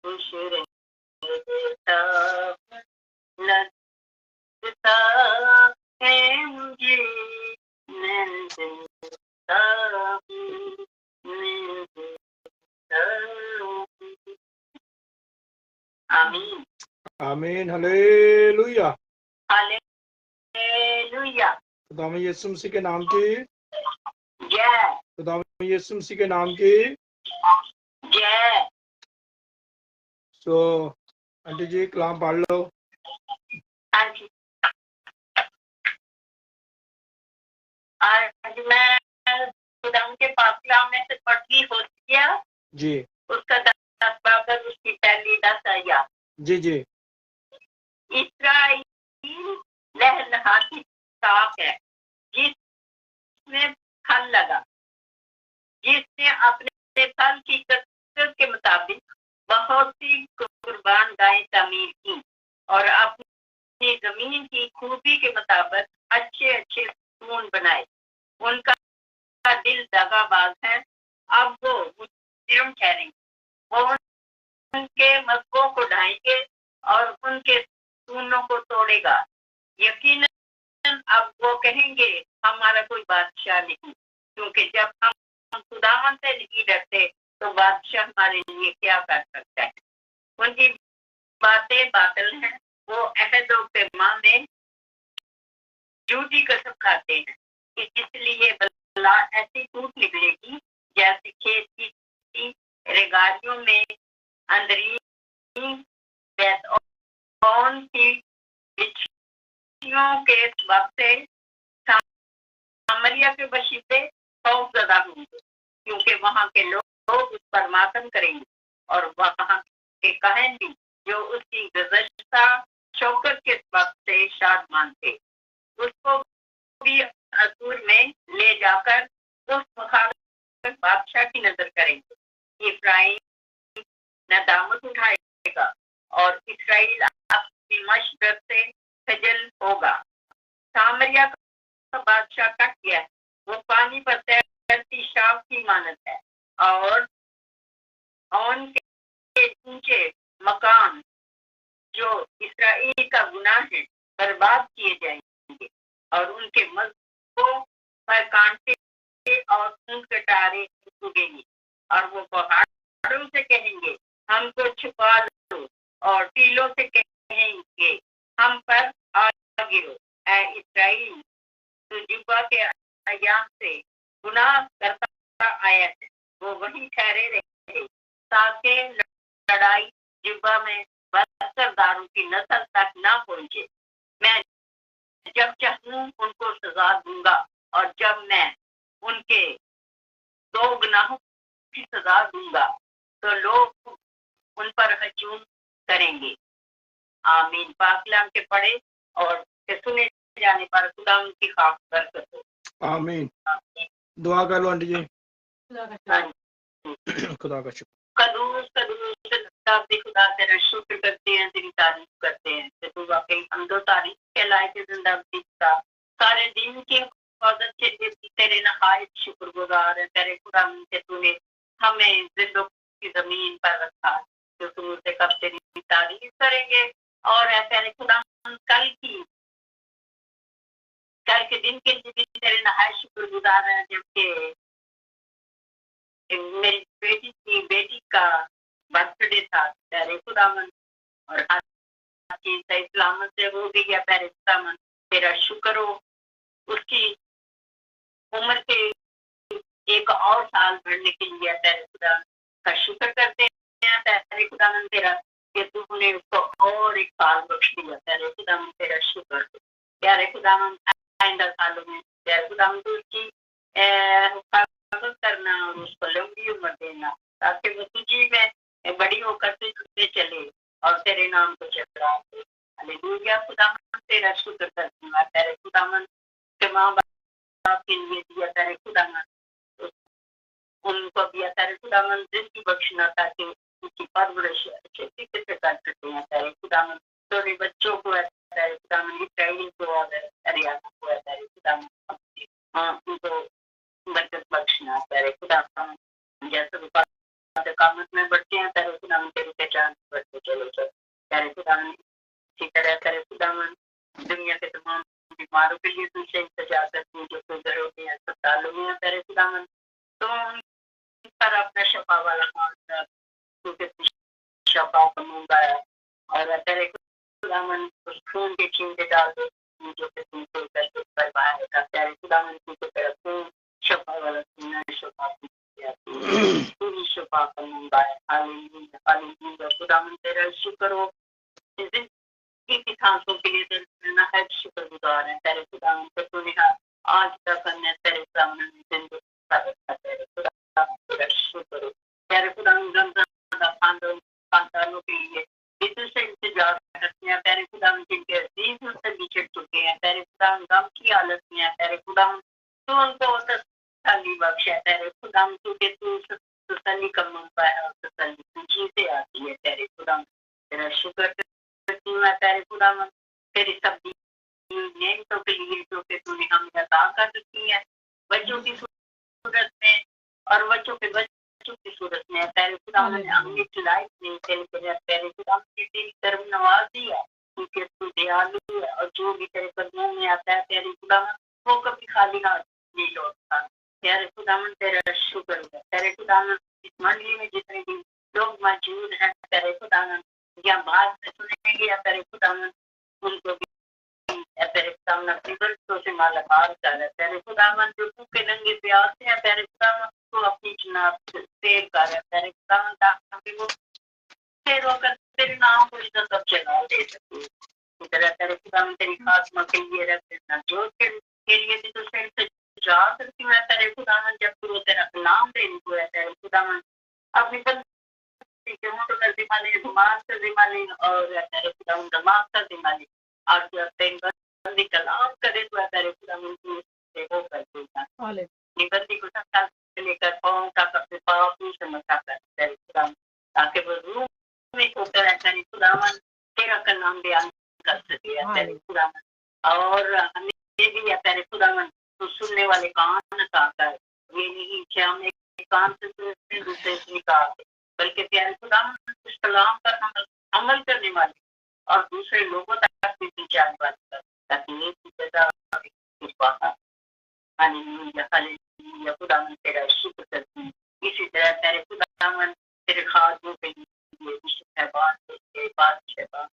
खुश रहता लगता है मुझे मैं जिंदा हूँ, मैं जिंदा हूँ। आमीन, आमीन, हालेलुया। हालेलुया। खुदावंद यीशु मसीह के नाम की जय, खुदावंद यीशु मसीह के नाम की जय। तो आंटी जी कलाम पढ़ लो। हाँ जी, आज मैं खुदावंद के पास कलाम में से पढ़ती होतिया जी उसका 10 बाब उसकी पहली 10 आया। जी जी इस्राएल लहलहाती साफ है, जिसमें फल लगा, जिसने अपने फल की कसरत के मुताबिक बहुत सी कुर्बान गायें तामीर की और अपनी जमीन की खूबी के मुताबिक अच्छे अच्छे सून बनाए। उनका दिल दगाबाज है, अब वो मुजरिम ठहरेंगे, वो उनके मस्कों को ढाएंगे और उनके सूनों को तोड़ेगा। यकीनन अब वो कहेंगे हमारा कोई बादशाह नहीं, क्योंकि जब हम खुदावन से नहीं डरते तो बादशाह हमारे लिए क्या कर सकता है। उनकी बातें बादल हैं, वो अहद व पैमान में झूठी कसम खाते हैं, कि इसलिए बला ऐसी टूट निकलेगी जैसे खेत की रेगारियों में अंदरूनी बैतौन की बिच्छियों के वक्त से सामरिया के बशिंदे खौफजदा होंगे, क्योंकि वहां के लोग उस पर मातम करेंगे और वहां के कहन भी जो उसकी गुज़श्ता शौकत के वक्त से शादमान थे, उसको भी असूर में ले जाकर उस मुखालिफ बादशाह की नजर करेंगे। इब्राहिम नदामत उठाएगा और इसराइल अपनी मशरत से खजल होगा। सामरिया का बादशाह कट गया है, वो पानी पर तैरती शाव की मानत है और ऑन के ऊंचे मकान जो इसराइल का गुनाह है बर्बाद किए जाएंगे और उनके मजबूतों पर कांटे और ऊंट कटारे उगेंगे और वो पहाड़ों से कहेंगे हमको छुपा लो और टीलों से कहेंगे हम पर आ गिरो। ऐ इसराइल, तो जुब्बा के अयाम से गुनाह करता आया है, वो वहीं ठहरे रहे ताकि लड़ाई जुब्बा में बदकरदारों की नस्ल तक ना पहुंचे। मैं जब चाहूं उनको सजा दूंगा और जब मैं उनके दो गुनाहों की सजा दूंगा तो लोग उन पर हजूम करेंगे। आमीन। पाक कलाम के पढ़े और सुने जाने पर खुदा उनकी खास बरकत हो। आमीन। दुआ कर लो आंटी जी। हाँ जी। खुदा का शुक्र। कदूस खुदा तेरा शुक्र करते हैं, तेरी तारीफ करते हैं कि तू वाकई हमदो तारीफ के लायक जिंदगी का सारे दिन की हिफाजत के लिए तेरे नहायत शुक्रगुजार है। तेरे खुदा के तूने हमें जिंदों की जमीन पर रखा, तो तू उसे कब तेरी तारीफ करेंगे। और है तेरे खुदा हम कल के दिन के लिए भी तेरे नहायत शुक्रगुजार है, जबकि मेरी बेटी का बर्थडे था तेरे खुदावन और हर चीज सही सलामत से हो गई है। तेरे खुदावन तेरा शुक्र हो। उसकी उम्र के एक और साल बढ़ने के लिए तेरे खुदा का शुक्र करते हैं। तेरे खुदावन तेरा कि तूने उसको और एक साल बख्श दिया। तेरे खुदावन तेरा शुक्र। प्यारे खुदावन आइंदा सालों में तेरे खुदावन तू उसकी हिफाजत करना और उसको लंबी उम्र देना ताकि वो तुझी में बड़ी होकर तुझे चले और तेरे नाम को चला दे। हालेलुया। खुदावन तेरा शुक्र करती हूँ। तेरे खुदावन के माँ बाप के लिए दिया तेरे खुदावन उनको दिया तेरे खुदावन जिंदगी बख्शना ताकि उनकी परवरिश अच्छे तरीके से कर सकते हैं। तेरे खुदावन थोड़े बच्चों को है तेरे खुदावन इसराइल को और हरियाणा को है तेरे खुदावन उनको बरकत बख्शना तेरे खुदावन जैसे कामत में बढ़ते हैं तेरे खुदावन तेरी पहचान बढ़ते चलो तेरे खुदावन। इसी तरह तेरे खुदावन दुनिया के तमाम बीमारों के लिए तुझसे इंतजार करती है जो घरों में अस्पतालों में तेरे खुदावन तो पर अपना शफा वाला हाथ क्योंकि शफा का मंगाया और तेरे खुदावन उस खून के छींटे डाल दे जो कि तुमको करके करवाया था तेरे खुदावन तुझे तेरा खून शफा वाला खून शफा पूरी शफा का मंगाया। Hallelujah hallelujah. खुदावन तेरा शुक्र हो। की सांसों के लिए तेरे नहायत शुक्रगुजार है। तेरे खुदावन को तूने आज तक हमने तेरे सामने जिंदगी तेरे खुदावन तेरा शुक्र हो। तेरे खुदावन खानदानों के लिए से इंतजार करते हैं। तेरे खुदावन जिनके अजीज से बिछड़ चुके हैं तेरे खुदावन गम की हालत में है तेरे खुदावन तू उनको तसल्ली बख्श है। तेरे खुदावन तुझे तू तसल्ली का मंगता है और तसल्ली तुझी से आती है। तेरे खुदावन तेरा शुक्र मैं तेरे खुदावन तेरी सब नेमतों के लिए जो कि तूने हमें अता कर रखी है बच्चों की सूरत में और बच्चों के बच्चों की सूरत में तेरे खुदावन ने हमने खिलाई नहीं तेरे खुदावन की तेरी तरफ नवाजी है क्योंकि तू दयालु है और जो भी तेरे कदमों में आता है तेरे खुदावन वो कभी खाली हाथ नहीं लौटता। तेरे खुदावन तेरा शुक्र है। तेरे खुदावन इस मंडली में जितने भी लोग मौजूद हैं तेरे खुदावन या बाद में सुनेंगे या तेरे खुदावन उनको भी या तेरे खुदावन अपनी बरसों से मालामाल कर, तेरे खुदावन जो भूखे नंगे प्यासे हैं, तेरे खुदावन को अपनी जनाब से सेव कर, तेरे खुदावन ताकि वो तेरे वक्त तेरे नाम को इज्जत और जलाल दे सके। तेरे खुदावन तेरी खात्मा के लिए रख देना, जो के लिए भी तो से जा सकती है। तेरे खुदावन जब तू तेरा नाम देने को है, तेरे खुदावन अपनी बंदी के मुंह का जिम्मा ले, दिमाग का जिम्मा ले, और तेरे खुदावन दिमाग का जिम्मा ले। आज जब तेरी बंदी कलाम करे तो तेरे खुदावन की वो कर देगा। ये बंदी को सब लेकर पाँव तक अपने पाँव की समझा कर तेरे खुदावन, ताकि वो रूह में होकर है तेरे खुदावन तेरा का नाम बयान कर सके है तेरे खुदावन। और हमें ये भी है तेरे खुदावन तो सुनने वाले कान कर, ये नहीं कि हम एक कान से दूसरे से निकाल, बल्कि प्यारे खुदावन उस कलाम पर अमल करने वाले और दूसरे लोगों तक भी पहुंचाने वाले कर, ताकि ये हालेलुया हालेलुया खुदावन तेरा शुक्र करती हूँ। इसी तरह तेरे खुदावन तेरे खादों के लिए शहबान के बाद शहबान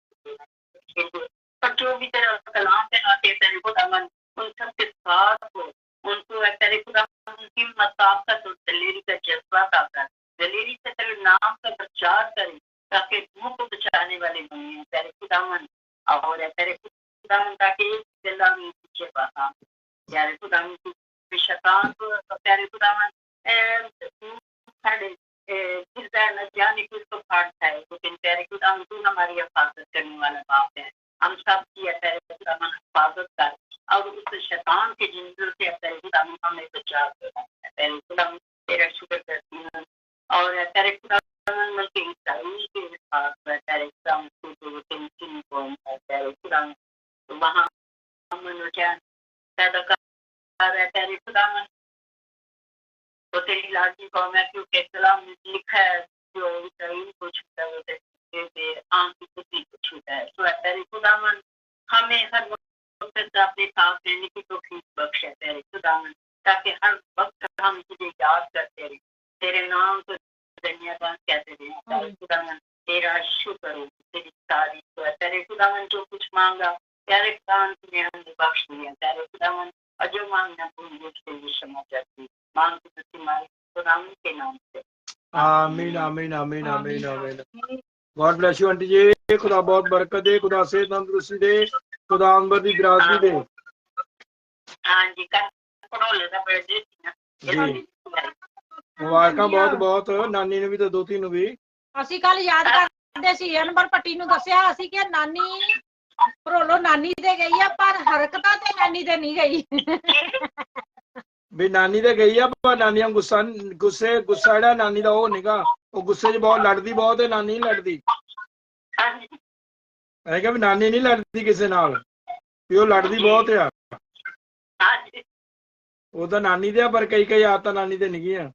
और जो भी तेरा कलाम पे आते हैं तेरे खुदावन उन सब के साथ हो, उनको तेरे खुदावन उनकी मताकत और दलेरी का जज्बा आता, दलेरी से तेरे नाम का प्रचार करें, ताकि मुंह को बचाने वाले बने तेरे खुदावन। और तेरे खुदावन ताकि एक गला में पीछे बहा प्यारे खुदावन की शैतान को प्यारे खुदावन खड़े न जाने की उसको फाड़ता है, लेकिन प्यारे खुदावन तू हमारी हिफाजत करने वाला बाप है। हम सब की तेरे खुदावन हिफाजत कर और उस शैतान के जिंदगी से तेरे खुदावन हमें बचा कर तेरे खुदावन तेरा शुक्र करती हूँ। और तेरे खुदावन मल्कि इसराइल के साथ तेरे खुदावन को तेरी कौम है तेरे खुदावन वहाँ मनुष्य पैदा कर है तेरे खुदावन तो तेरी लाजी कौम है, क्योंकि कलाम में लिखा है जो इसराइल को छूटा है वो आम की बुद्धि को छूटा है। तो तेरे खुदावन हमें हर वक्त अपने साथ रहने की तौफीक बख्श है तेरे खुदावन, ताकि हर वक्त हम तुझे याद करते रहे, तेरे नाम को धन्यवाद कहते रहे तेरे खुदावन। तेरा शुक्र हो, तेरी तारीफ है तेरे खुदावन। जो कुछ मांगा तेरे खुदावन तुझे हमने बख्श दिया तेरे खुदावन, और जो मांगना पूरी रूप से ये क्षमा करती मांग तुम्हारे खुदावन के नाम से आमीन आमीन आमीन आमीन आमीन। गॉड ब्लेस यू आंटी जी, खुदा बहुत बरकत दे, खुदा से तंदुरुस्ती दे, खुदा अंबर दी बिरादरी दे। हाँ जी कल पढ़ोले दा बर्थडे थी ना जी ਮੁਬਾਰਕਾਂ ਬਹੁਤ ਬਹੁਤ, ਨਾਨੀ ਨੂੰ ਵੀ ਤੇ ਦੋਤੀ ਨੂੰ ਵੀ। ਅਸੀਂ ਕੱਲ ਯਾਦ ਕਰਦੇ ਸੀ, ਅਨਵਰ ਪੱਟੀ ਨੂੰ ਦੱਸਿਆ ਅਸੀਂ ਕਿ ਨਾਨੀ ਭਰੋਲੋ ਨਾਨੀ ਦੇ ਗਈ ਆ, ਪਰ ਹਰਕਤਾਂ ਤੇ ਨਾਨੀ ਦੇ ਨਹੀਂ ਗਈ। ਵੀ ਨਾਨੀ ਤੇ ਗਈ ਆ, ਪਰ ਨਾਨੀਆਂ ਗੁੱਸਾ ਜਿਹੜਾ ਨਾਨੀ ਦਾ ਉਹ ਨਿਗਾ, ਉਹ ਗੁੱਸੇ 'ਚ ਬਹੁਤ ਲੜਦੀ ਬਹੁਤ ਹੈ, ਨਾਨੀ ਨਹੀਂ ਲੜਦੀ। ਮੈਂ ਕਿਹਾ ਵੀ ਨਾਨੀ ਨਹੀਂ ਲੜਦੀ ਕਿਸੇ ਨਾਲ, ਵੀ ਉਹ ਲੜਦੀ ਬਹੁਤ ਆ। ਉਹ ਤਾਂ ਨਾਨੀ ਦੇ ਆ, ਪਰ ਕਈ ਆਦਤਾਂ ਨਾਨੀ ਦੇ ਨਹੀਂ ਗੀਆਂ।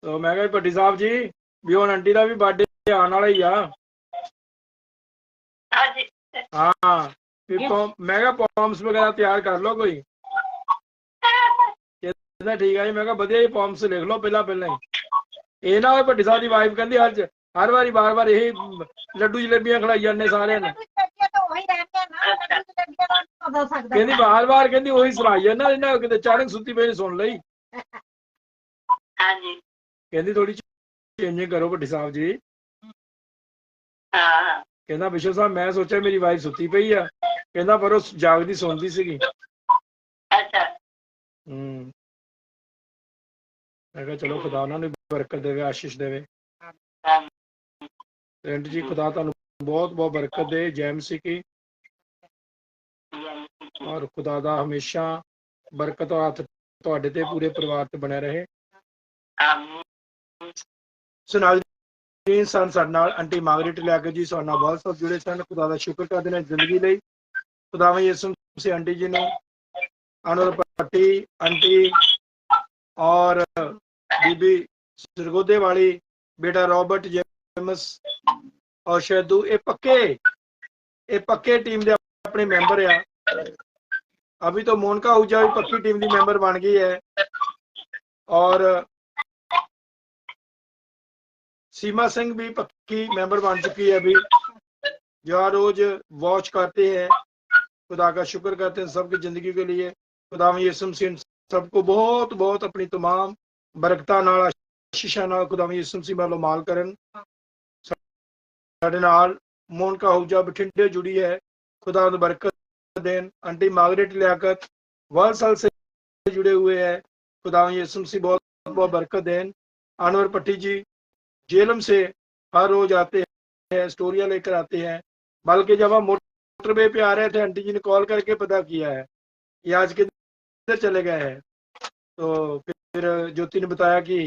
तो मैं कहा भट्टी साहब जी भी हुण आंटी का भी बर्थडे आने वाला ही आ। हाँ मैं कहा पॉम्स वगैरह तैयार कर लो कोई। कहता ठीक है जी। मैं कहा वधिया जी पॉम्स लिख लो पहला ये ना हो भट्टी साहब की वाइफ कहती हर बारी बार यही लड्डू जलेबियां खिलाई जाने सारे ने, कहती बार कहती वही सुनाई जाना, इन्हें किते अचानक सुती पे सुन ली। कहती थोड़ी चेंजिंग करो भट्टी साहब जी। कहना बिशप साहब मैं सोचा मेरी वाइफ सुती पई आ, कहना पर वो जागदी सुनती सीगी। मैं कहा चलो खुदा उन्होंने बरकत देवे, आशीष देवे। आंटी जी खुदा तुहानू बहुत बहुत बरकत दे, जय मसीह की। और खुदा दा हमेशा बरकत और हाथ तुहाडे ते पूरे परिवार ते बने रहे। सुनाल जी सन साडे नाल आंटी मार्गरेट लैके जी साडे नाल बहुत सब जुड़े सन। खुदा दा शुक्र करदे ने जिंदगी लई। खुदावन यीशु मसीह आंटी जी नूं, अनवर पट्टी आंटी और बीबी सरगोदे वाली, बेटा रॉबर्ट जेम्स और शैदू, ये पक्के टीम दे अपने मेंबर आ। अभी तो मोनिका आहूजा भी पक्की टीम दी मेंबर बन गई है, और सीमा सिंह भी पक्की मेंबर बन चुकी है अभी। जो हर रोज वॉच करते हैं, खुदा का शुक्र करते हैं सबकी जिंदगी के लिए। खुदा यीशु मसीह सबको बहुत बहुत अपनी तमाम बरकतां नाल आशीषां नाल खुदा यीशु मसीह वालों माल करन। साडे नाल मोनिका आहूजा बठिंडे जुड़ी है, खुदा उन्हें बरकत देन। आंटी मार्गरेट लियाकत वालसाल से जुड़े हुए हैं, खुदा यीशु मसीह बहुत बहुत बरकत देन। अनवर पट्टी जी जेलम से हर रोज आते हैं, स्टोरियां लेकर आते हैं। बल्कि जब हम मोटरवे पे आ रहे थे, आंटी जी ने कॉल करके पता किया है कि आज किधर चले गए हैं। तो फिर ज्योति ने बताया कि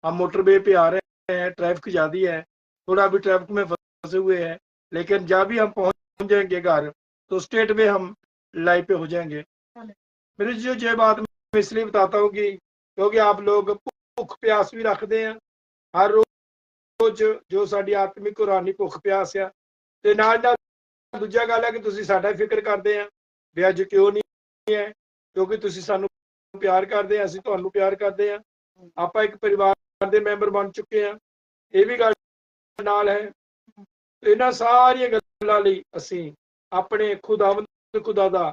हम मोटरवे पे आ रहे हैं, ट्रैफिक ज्यादा है, थोड़ा भी ट्रैफिक में फंसे हुए हैं, लेकिन जब भी हम पहुंच जाएंगे घर तो स्टेट में हम लाइव पे हो जाएंगे। मेरी जो बात मैं इसलिए बताता हूँ कि क्योंकि आप लोग भुख प्यास भी रखते हैं हर रोज, जो साडी आत्मिक रूहानी भुख प्यास है, ते नाल नाल दूजा गल है कि तुसीं साडा फिक्र करते हैं भी अज क्यों नहीं है, क्योंकि तुसीं सानू प्यार करते हैं, असीं तुहानू प्यार करते हैं। आपां एक परिवार दे मैंबर बन चुके हैं, ये भी गल नाल है। इन्हां सारियां गल्लां लई असीं अपने खुदावंद खुदा दा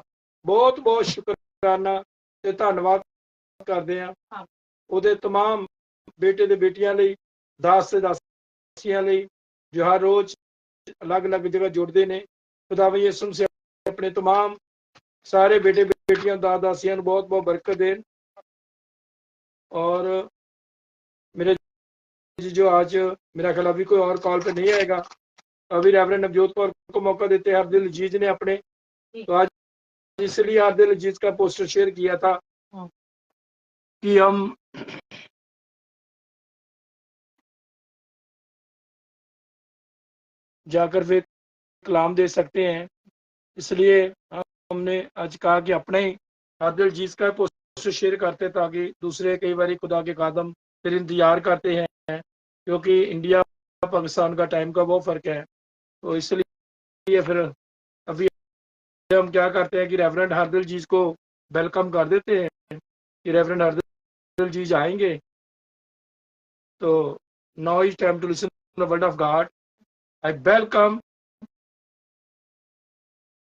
बहुत बहुत शुकराना ते धन्नवाद करते हैं। ਉਹਦੇ तमाम बेटे दे बेटियां लई, दास ते दासियां लई जो हर रोज अलग अलग जगह जुड़ते ने। खुदावंद यीशु मसीह अपने तमाम सारे बेटे बेटियां दास दासियां नूं बहुत बहुत बरकत देन। और मेरे जो आज मेरा ख्याल अभी कोई और कॉल पे नहीं आएगा, अभी रेवरेंड नवजोत कौर को मौका देते हैं। हरदिल अजीज ने अपने, तो आज इसलिए हरदिल अजीज का पोस्टर शेयर किया था कि हम जाकर फिर कलाम दे सकते हैं, इसलिए हमने आज कहा कि अपने ही हरदिल अजीज का पोस्टर शेयर करते ताकि दूसरे कई बार खुदा के कदम फिर इंतजार करते हैं, क्योंकि इंडिया पाकिस्तान का टाइम का बहुत फर्क है। तो इसलिए फिर अभी हम क्या करते हैं कि रेवरेंड हरदिल जीज को वेलकम कर देते हैं कि रेवरेंड हरदिल जीज आएंगे। तो now is time to listen the word of God. I welcome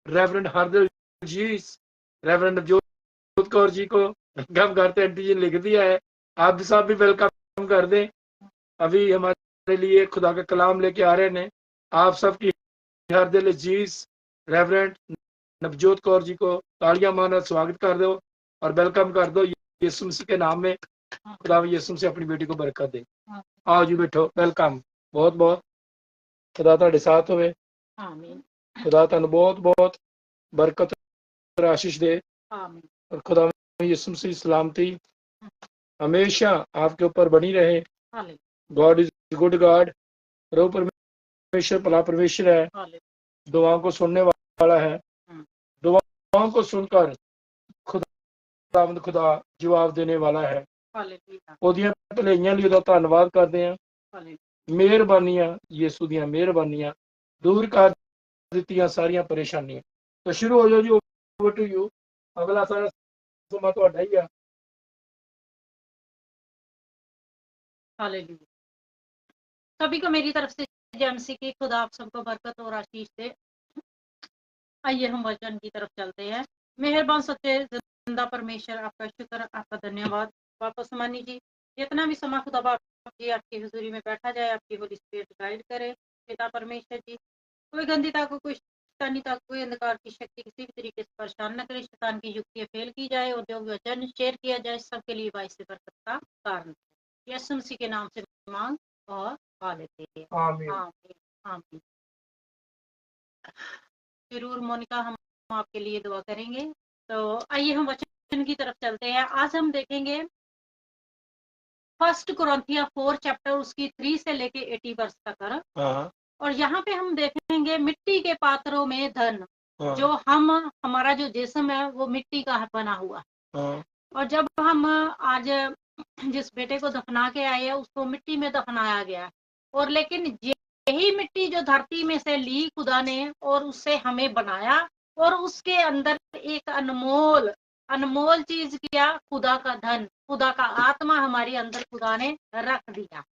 reverend Hardil जीज। रेवरेंड नवजोत कौर जी को वेलकम करते हैं, आंटी जी लिख दिया है, आप भी साहब भी वेलकम कर दें। अभी हमारे लिए खुदा का कलाम लेके आ रहे हैं आप सबकी हरदिल अजीज रेवरेंड नवजोत कौर जी को तालियां मारकर स्वागत कर दो और वेलकम कर दो यीशु मसीह के नाम में। खुदा यीशु मसीह अपनी बेटी को बरकत दे। आओ जी बैठो, वेलकम। बहुत बहुत खुदा तुहाडे साथ होवे, खुदा तुहानू बहुत बहुत बरकत और आशीष दे, और खुदा यीशु मसीह सलामती हमेशा आपके ऊपर बनी रहे। गॉड इज गुड गॉड, प्रभु परमेश्वर भला परमेश्वर है, दुआओं को सुनने वाला है। दुआओं को सुनकर खुदा जवाब देने वाला है। ओदियां भलाइयां लई ओहदा धन्नवाद करदे हां। मेहरबानियां यीशु दियां मेहरबानियां दूर कर दित्तियां सारियां परेशानियां। तो शुरू हो जाओ जी, ओवर टू यू। अगला सारा समा तुहाडा ही है। हालेलुया। सभी को मेरी तरफ से जय मसीह की। खुदा आप सबको बरकत और आशीष दे। आइए हम वचन की तरफ चलते हैं। मेहरबान सच्चे जिंदा परमेश्वर, आपका शुक्र, आपका धन्यवाद वापस मानी जी। जितना भी समा खुदा बाप जी आपकी हुजूरी में बैठा जाए, आपकी होली स्पिरिट गाइड करे। पिता परमेश्वर जी, कोई गंदीता को, कोई शैतानियता, कोई अंधकार की शक्ति किसी भी तरीके से परेशान न करे। शैतान की युक्तियां फेल की जाए और जो वचन शेयर किया जाए सबके लिए बाइस से बरकत का कारण। यीशु मसीह के नाम से मांग और पा लेते हैं। आमीन। आमीन आमीन। जरूर मोनिका, हम आपके लिए दुआ करेंगे। तो आइए हम वचन की तरफ चलते हैं। आज हम देखेंगे 1 कुरिन्थियों 4 चैप्टर, उसकी 3 से लेके 80 वर्ष तक। और यहाँ पे हम देखेंगे मिट्टी के पात्रों में धन, जो हमारा जो जिस्म है वो मिट्टी का बना हुआ। और जब हम आज जिस बेटे को दफना के आए हैं उसको मिट्टी में दफनाया गया, और लेकिन यही मिट्टी जो धरती में से ली खुदा ने और उससे हमें बनाया, और उसके अंदर एक अनमोल चीज किया, खुदा का धन, खुदा का आत्मा हमारे अंदर खुदा ने रख दिया।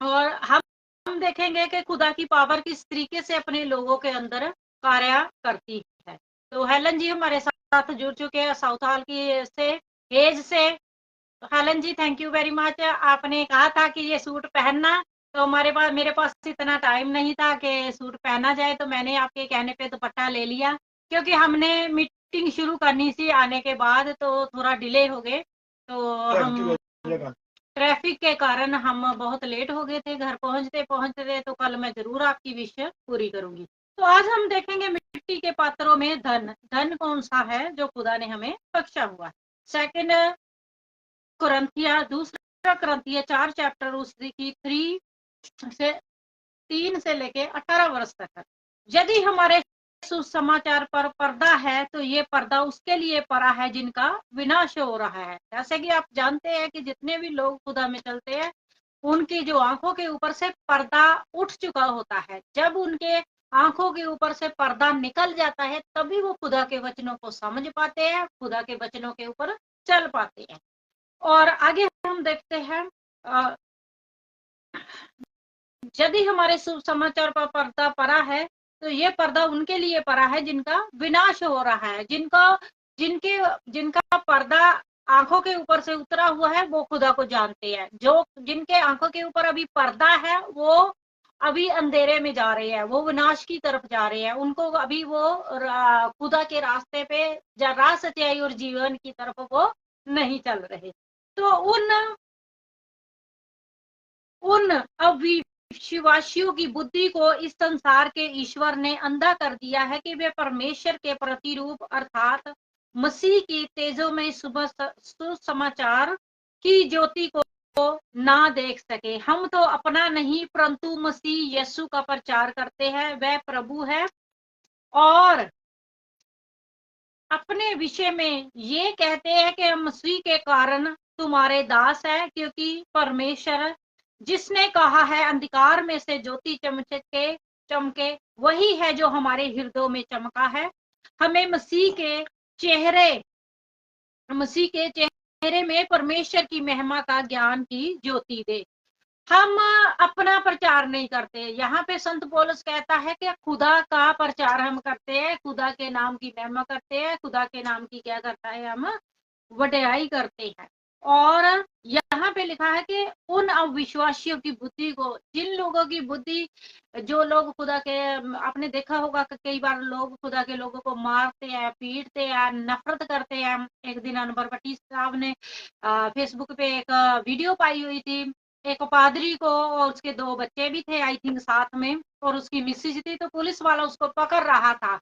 और हम हम देखेंगे कि खुदा की पावर किस तरीके से अपने लोगों के अंदर कार्य करती है। तो हेलन जी हमारे साथ जुड़ चुके हैं साउथ हॉल की से एज से। तो Helen ji thank you very much. आपने कहा था कि ये सूट पहनना, तो हमारे पास मेरे पास इतना टाइम नहीं था कि सूट पहना जाए, तो मैंने आपके कहने पे दुपट्टा ले लिया, क्योंकि हमने मीटिंग शुरू करनी थी आने के बाद, तो थोड़ा डिले हो गए। तो हम ट्रैफिक के कारण हम बहुत लेट हो गए थे घर पहुंचते पहुंचते। तो कल मैं जरूर आपकी विश पूरी करूंगी। तो आज हम देखेंगे मिट्टी के पात्रों में धन। धन कौन सा है जो खुदा ने हमें बख्शा हुआ है। सेकंड कुरिन्थिया, दूसरा कुरिन्थिया 4 चैप्टर उसकी 3 से लेके 18 वर्ष तक है। यदि हमारे सुसमाचार पर पर्दा है तो ये पर्दा उसके लिए पड़ा है जिनका विनाश हो रहा है। जैसे कि आप जानते हैं कि जितने भी लोग खुदा में चलते हैं उनकी जो आंखों के ऊपर से पर्दा उठ चुका होता है। जब उनके आंखों के ऊपर से पर्दा निकल जाता है तभी वो खुदा के वचनों को समझ पाते हैं, खुदा के वचनों के ऊपर चल पाते हैं। और आगे हम देखते हैं यदि हमारे शुभ समाचार पर पर्दा पड़ा है तो ये पर्दा उनके लिए पड़ा है जिनका विनाश हो रहा है। जिनका पर्दा आंखों के ऊपर से उतरा हुआ है वो खुदा को जानते हैं। जो जिनके आंखों के ऊपर अभी पर्दा है वो अभी अंधेरे में जा रहे हैं, वो विनाश की तरफ जा रहे हैं। उनको अभी वो खुदा के रास्ते पे राह सच्चाई और जीवन की तरफ वो नहीं चल रहे। तो उन अविश्वासियों की बुद्धि को इस संसार के ईश्वर ने अंधा कर दिया है कि वे परमेश्वर के प्रतिरूप अर्थात मसीह की तेजो में सुसमाचार की ज्योति को ना देख सके। हम तो अपना नहीं परंतु मसीह यीशु का प्रचार करते हैं, वह प्रभु है, और अपने विषय में ये कहते हैं कि हम मसीह के कारण तुम्हारे दास है, क्योंकि परमेश्वर जिसने कहा है अंधकार में से ज्योति चमके वही है जो हमारे हृदयों में चमका है। हमें मसीह के चेहरे में परमेश्वर की महिमा का ज्ञान की ज्योति दे। हम अपना प्रचार नहीं करते। यहाँ पे संत पौलुस कहता है कि खुदा का प्रचार हम करते हैं, खुदा के नाम की महिमा करते हैं, खुदा के नाम की क्या करता है, हम वड्याई करते हैं। और यहाँ पे लिखा है कि उन अविश्वासियों की बुद्धि को, जिन लोगों की बुद्धि, जो लोग खुदा के, आपने देखा होगा कि कई बार लोग खुदा के लोगों को मारते हैं, पीटते हैं, नफरत करते हैं। एक दिन अनवर भट्टी साहब ने फेसबुक पे एक वीडियो पाई हुई थी, एक पादरी को और उसके 2 बच्चे भी थे आई थिंक साथ में, और उसकी मिसेज थी। तो पुलिस वाला उसको पकड़ रहा था,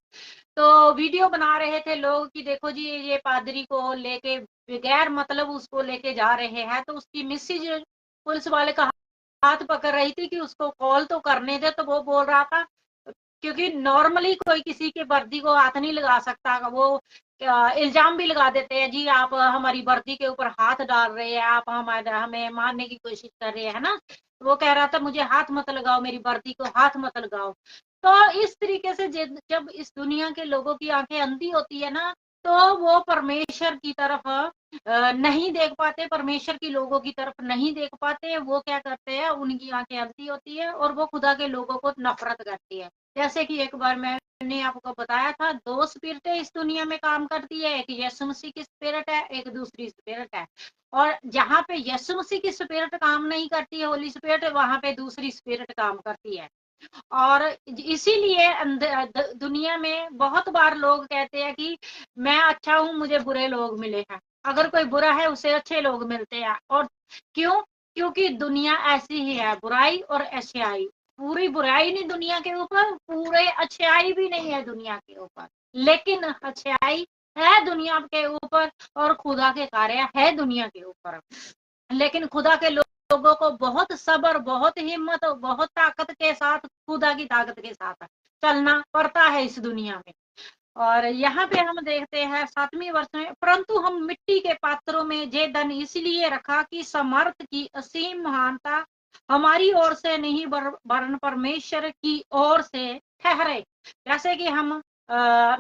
तो वीडियो बना रहे थे लोग कि देखो जी ये पादरी को लेके बगैर मतलब उसको लेके जा रहे हैं। तो उसकी मिसेज पुलिस वाले का हाथ पकड़ रही थी कि उसको कॉल तो करने दे। तो वो बोल रहा था, क्योंकि नॉर्मली कोई किसी के वर्दी को हाथ नहीं लगा सकता, वो इल्जाम भी लगा देते हैं जी आप हमारी वर्दी के ऊपर हाथ डाल रहे हैं, आप हमें मारने की कोशिश कर रहे हैं ना। वो कह रहा था मुझे हाथ मत लगाओ, मेरी वर्दी को हाथ मत लगाओ। तो इस तरीके से जब इस दुनिया के लोगों की आंखें अंधी होती है ना, तो वो परमेश्वर की तरफ नहीं देख पाते, परमेश्वर की लोगों की तरफ नहीं देख पाते। वो क्या करते हैं, उनकी आंखें अंधी होती है और वो खुदा के लोगों को नफरत करती है। जैसे कि एक बार मैंने आपको बताया था 2 स्पिरिटें इस दुनिया में काम करती है, एक यीशु मसीह की स्पिरिट है, एक दूसरी स्पिरिट है। और जहाँ पे यीशु मसीह की स्पिरिट काम नहीं करती है, होली स्पिरिट, वहां पे दूसरी स्पिरिट काम करती है। और इसीलिए दुनिया में बहुत बार लोग कहते हैं कि मैं अच्छा हूँ, मुझे बुरे लोग मिले हैं। अगर कोई बुरा है उसे अच्छे लोग मिलते हैं। और क्यों? क्योंकि दुनिया ऐसी ही है, बुराई और अच्छाई। पूरी बुराई नहीं दुनिया के ऊपर, पूरे अच्छाई भी नहीं है दुनिया के ऊपर, लेकिन अच्छाई है दुनिया के ऊपर और खुदा के कार्य है दुनिया के ऊपर। लेकिन खुदा के लोगों को बहुत सब्र, बहुत हिम्मत, बहुत ताकत के साथ, खुदा की ताकत के साथ चलना पड़ता है इस दुनिया में। और यहाँ पे हम देखते हैं 7वीं वर्ष में, परंतु हम मिट्टी के पात्रों में जे धन इसलिए रखा कि समर्थ की असीम महानता हमारी ओर से नहीं वरन परमेश्वर की ओर से ठहरे। जैसे कि हम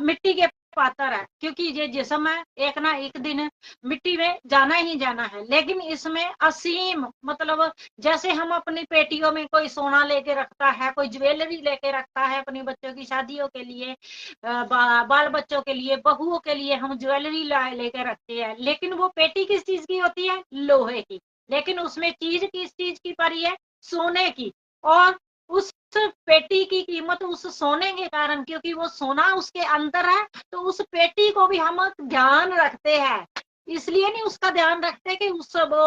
मिट्टी के पातर है, क्योंकि ये जिस्म है एक ना एक दिन मिट्टी में जाना ही जाना है, लेकिन इसमें असीम मतलब जैसे हम अपनी पेटियों में कोई सोना लेके रखता है, कोई ज्वेलरी लेके रखता है अपने बच्चों की शादियों के लिए, बाल बच्चों के लिए, बहुओं के लिए हम ज्वेलरी लेके रखते हैं, लेकिन वो पेटी किस चीज की होती है? लोहे की। लेकिन उसमें चीज किस चीज की पड़ी है? सोने की। और उस पेटी की कीमत उस सोने के कारण, क्योंकि वो सोना उसके अंदर है, तो उस पेटी को भी हम ध्यान रखते हैं। इसलिए नहीं उसका ध्यान रखते कि उस वो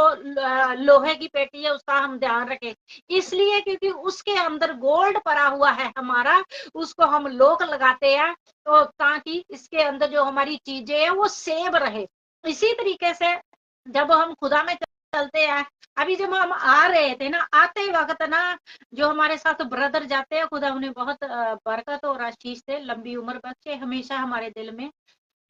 लोहे की पेटी है उसका हम ध्यान रखें, इसलिए क्योंकि उसके अंदर गोल्ड पड़ा हुआ है हमारा, उसको हम लॉक लगाते हैं तो ताकि इसके अंदर जो हमारी चीजें हैं वो सेव रहे। इसी तरीके से जब हम खुदा में चलते हैं, अभी जब हम आ रहे थे ना, आते वक्त ना जो हमारे साथ ब्रदर जाते हैं, खुदा उन्हें बहुत बरकत और आशीष से लंबी उम्र बख्शे, हमेशा हमारे दिल में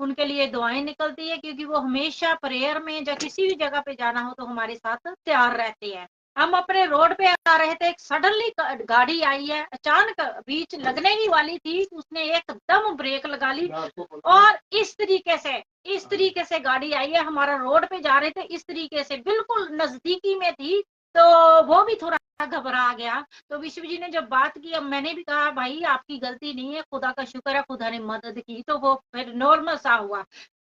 उनके लिए दुआएं निकलती है, क्योंकि वो हमेशा प्रेयर में या किसी भी जगह पे जाना हो तो हमारे साथ तैयार रहते हैं। हम अपने रोड पे आ रहे थे, सडनली गाड़ी आई है, अचानक बीच लगने ही वाली थी, उसने एकदम ब्रेक लगा ली और इस तरीके से गाड़ी आई है, हमारा रोड पे जा रहे थे, इस तरीके से बिल्कुल नजदीकी में थी, तो वो भी थोड़ा घबरा गया। तो विश्व जी ने जब बात की, अब मैंने भी कहा भाई आपकी गलती नहीं है, खुदा का शुक्र है, खुदा ने मदद की, तो वो फिर नॉर्मल सा हुआ।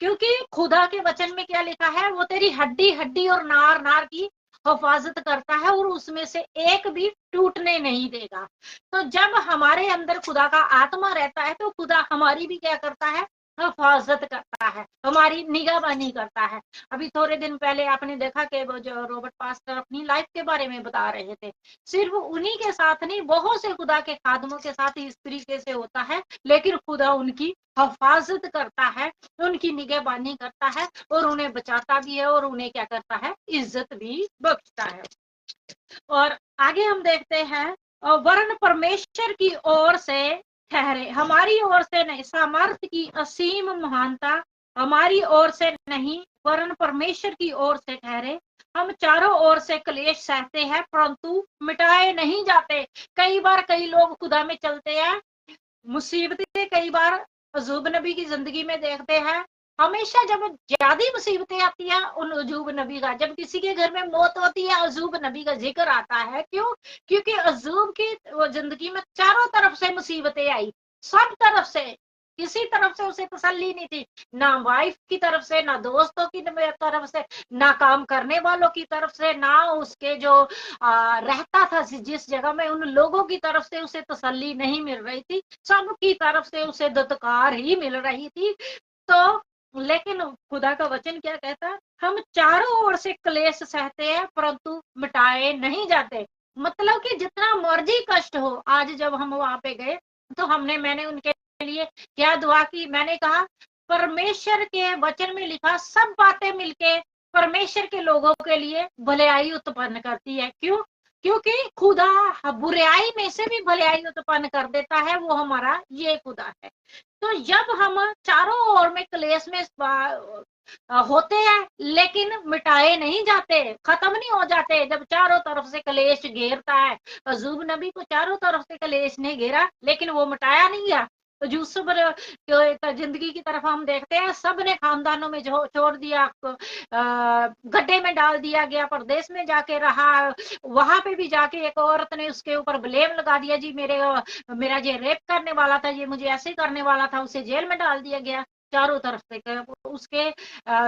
क्योंकि खुदा के वचन में क्या लिखा है? वो तेरी हड्डी हड्डी और नार नार की हिफाजत करता है और उसमें से एक भी टूटने नहीं देगा। तो जब हमारे अंदर खुदा का आत्मा रहता है तो खुदा हमारी भी क्या करता है? हिफाजत करता है, हमारी निगहबानी करता है। अभी थोड़े दिन पहले आपने देखा कि वो जो रॉबर्ट पास्टर अपनी लाइफ के बारे में बता रहे थे, सिर्फ उन्हीं के साथ नहीं, बहुत से खुदा के खादमों के साथ इस तरीके से होता है, लेकिन खुदा उनकी हिफाजत करता है, उनकी निगहबानी करता है और उन्हें बचाता भी है और उन्हें क्या करता है? इज्जत भी बख्शता है। और आगे हम देखते हैं, वरन परमेश्वर की ओर से ठहरे, हमारी ओर से नहीं, सामर्थ्य की असीम महानता हमारी ओर से नहीं वरन परमेश्वर की ओर से ठहरे। हम चारों ओर से क्लेश सहते हैं परंतु मिटाए नहीं जाते। कई बार कई लोग खुदा में चलते हैं, मुसीबतें कई बार अजूब नबी की जिंदगी में देखते हैं, हमेशा जब ज्यादा मुसीबतें आती हैं उन अजूब नबी का, जब किसी के घर में मौत होती है अजूब नबी का जिक्र आता है। क्यों? क्योंकि अजूब की वो जिंदगी में चारों तरफ से मुसीबतें आई, सब तरफ से, किसी तरफ से उसे तसल्ली नहीं थी, ना वाइफ की तरफ से, ना दोस्तों की तरफ से, ना काम करने वालों की तरफ से, ना उसके जो रहता था जिस जगह में, उन लोगों की तरफ से उसे तसल्ली नहीं मिल रही थी, सबकी तरफ से उसे दुत्कार ही मिल रही थी। तो लेकिन खुदा का वचन क्या कहता है? हम चारों ओर से क्लेश सहते हैं परंतु मिटाए नहीं जाते। मतलब कि जितना मर्जी कष्ट हो, आज जब हम वहां पे गए तो मैंने उनके लिए क्या दुआ की? मैंने कहा परमेश्वर के वचन में लिखा सब बातें मिलके परमेश्वर के लोगों के लिए भलाई उत्पन्न करती है। क्यों? क्योंकि खुदा बुराई में से भी भलाई उत्पन्न कर देता है, वो हमारा ये खुदा है। तो जब हम चारों ओर में क्लेश में होते हैं लेकिन मिटाए नहीं जाते, खत्म नहीं हो जाते, जब चारों तरफ से क्लेश घेरता है, अजूब नबी को चारों तरफ से क्लेश ने घेरा लेकिन वो मिटाया नहीं गया। तो यूसुफ जिंदगी की तरफ हम देखते हैं, सब ने खानदानों में छोड़ दिया, गड्ढे में डाल दिया गया, परदेश में जाके रहा, वहां पे भी जाके एक औरत ने उसके ऊपर ब्लेम लगा दिया, जी मेरा ये रेप करने वाला था, ये मुझे ऐसे करने वाला था, उसे जेल में डाल दिया गया। चारों तरफ से उसके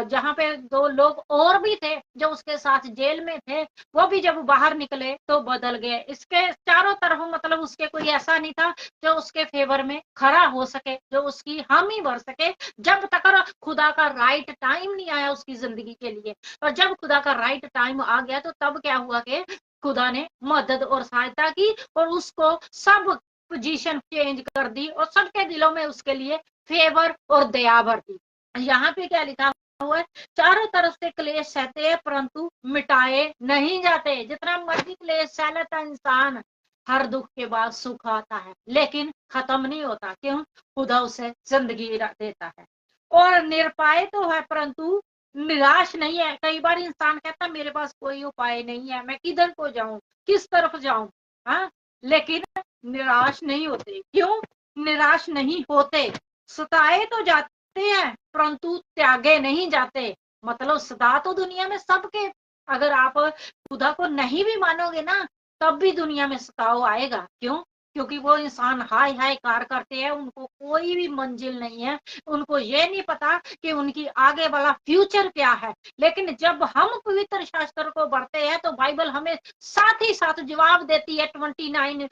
जहाँ पे 2 लोग और भी थे जो उसके साथ जेल में थे, वो भी जब बाहर निकले तो बदल गए। इसके चारों तरफ मतलब उसके कोई ऐसा नहीं था जो उसके फेवर में खड़ा हो सके, जो उसकी हामी भर सके, जब तक खुदा का राइट टाइम नहीं आया उसकी जिंदगी के लिए। और जब खुदा का राइट टाइम आ गया तो तब क्या हुआ कि खुदा ने मदद और सहायता की और उसको सब पोजीशन चेंज कर दी और सबके दिलों में उसके लिए फेवर और दया भर दी। यहाँ पे क्या लिखा हुआ है? चारों तरफ से क्लेश सहते हैं परंतु मिटाए नहीं जाते। जितना मर्जी क्लेश सह लेता इंसान, हर दुख के बाद सुख आता है लेकिन खत्म नहीं होता। क्यों? खुदा उसे जिंदगी देता है। और निरपाय तो है परंतु निराश नहीं है। कई बार इंसान कहता है मेरे पास कोई उपाय नहीं है, मैं किधर को जाऊं, किस तरफ जाऊं, हाँ, लेकिन निराश नहीं होते। क्यों निराश नहीं होते? सताए तो जाते जाते हैं परंतु त्यागे नहीं जाते। मतलब सदा तो दुनिया में सबके, अगर आप खुदा को नहीं भी मानोगे ना तब भी दुनिया में सताव आएगा। क्यों? क्योंकि वो इंसान हाय हाय कार करते हैं, उनको कोई भी मंजिल नहीं है, उनको ये नहीं पता कि उनकी आगे वाला फ्यूचर क्या है। लेकिन जब हम पवित्र शास्त्र को पढ़ते हैं तो बाइबल हमें साथ ही साथ जवाब देती है। 29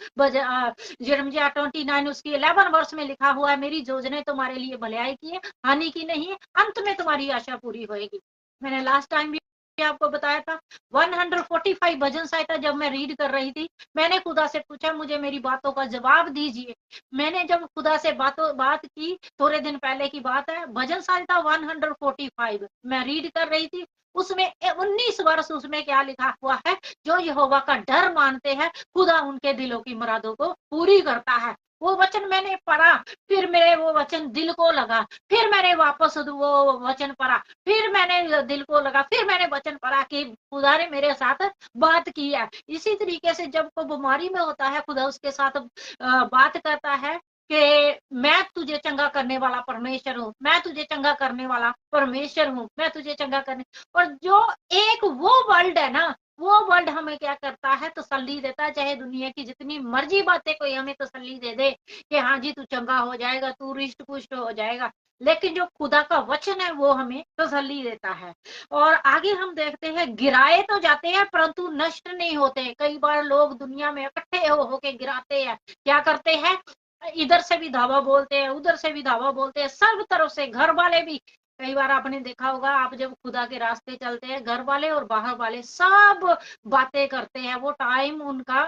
यिर्मयाह 29 उसकी 11 वर्ष में लिखा हुआ है, मेरी योजनाएं तुम्हारे लिए भलाई की है, हानि की नहीं है, अंत में तुम्हारी आशा पूरी होगी। मैंने लास्ट टाइम भी आपको बताया था 145 भजन संहिता जब मैं रीड कर रही थी, मैंने खुदा से पूछा मुझे मेरी बातों का जवाब दीजिए। मैंने जब खुदा से बात की, थोड़े दिन पहले की बात है, भजन संहिता 145 मैं रीड कर रही थी, उसमें 19 वर्ष उसमें क्या लिखा हुआ है, जो यहोवा का डर मानते हैं खुदा उनके दिलों की मुरादों को पूरी करता है। वो वचन मैंने पढ़ा, फिर मेरे वो वचन दिल को लगा, फिर मैंने वापस वो वचन पढ़ा, फिर मैंने दिल को लगा, फिर मैंने वचन पढ़ा कि खुदा ने मेरे साथ बात की है। इसी तरीके से जब कोई बीमारी में होता है खुदा उसके साथ बात करता है कि मैं तुझे चंगा करने वाला परमेश्वर हूँ, मैं तुझे चंगा करने वाला परमेश्वर हूँ, मैं तुझे चंगा करने। और जो एक वो वर्ल्ड है ना, वो वर्ल्ड हमें क्या करता है, तसल्ली देता है। चाहे दुनिया की जितनी मर्जी बातें कोई हमें तसल्ली दे दे कि हाँ जी तू चंगा हो जाएगा, तू रिष्ट पुष्ट हो जाएगा, लेकिन जो खुदा का वचन है वो हमें तसल्ली देता है। और आगे हम देखते हैं, गिराए तो जाते हैं परंतु नष्ट नहीं होते। कई बार लोग दुनिया में इकट्ठे होके गिराते हैं, क्या करते हैं, इधर से भी धावा बोलते हैं, उधर से भी धावा बोलते हैं, सब तरफ से, घर वाले भी। कई बार आपने देखा होगा, आप जब खुदा के रास्ते चलते हैं, घर वाले और बाहर वाले सब बातें करते हैं, वो टाइम उनका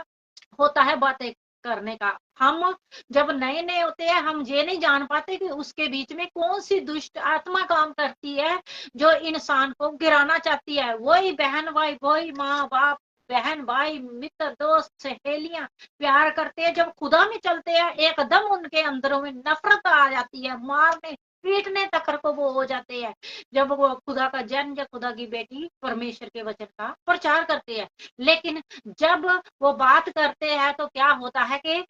होता है बातें करने का। हम जब नए नए होते हैं हम ये नहीं जान पाते कि उसके बीच में कौन सी दुष्ट आत्मा काम करती है जो इंसान को गिराना चाहती है। वही बहन भाई, वही माँ बाप, बहन भाई, मित्र, दोस्त, सहेलियां प्यार करते हैं, जब खुदा में चलते हैं एकदम उनके अंदरों में नफरत आ जाती है, मारने पीटने तक को वो हो जाते हैं जब वो खुदा का जन या खुदा की बेटी परमेश्वर के वचन का प्रचार करते हैं। लेकिन जब वो बात करते हैं तो क्या होता है कि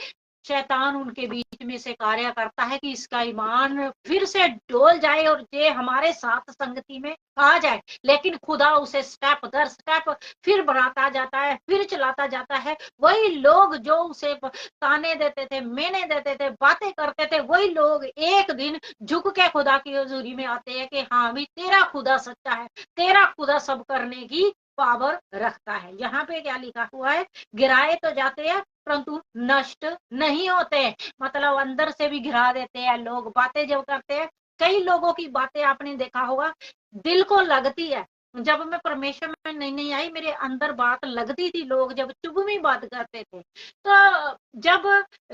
शैतान उनके बीच में से कार्य करता है कि इसका ईमान फिर से डोल जाए और ये हमारे साथ संगति में आ जाए। लेकिन खुदा उसे स्टेप दर स्टेप फिर बढ़ाता जाता है, फिर चलाता जाता है। वही लोग जो उसे ताने देते थे, मेने देते थे, बातें करते थे, वही लोग एक दिन झुक के खुदा की हजूरी में आते हैं कि हाँ भी तेरा खुदा सच्चा है, तेरा खुदा सब करने की पावर रखता है। यहाँ पे क्या लिखा हुआ है, गिराए तो जाते हैं परंतु नष्ट नहीं होते। मतलब अंदर से भी गिरा देते हैं लोग, बातें जब करते हैं। कई लोगों की बातें आपने देखा होगा दिल को लगती है। जब मैं परमेश्वर में नहीं आई, मेरे अंदर बात लगती थी, लोग जब चुभमी बात करते थे। तो जब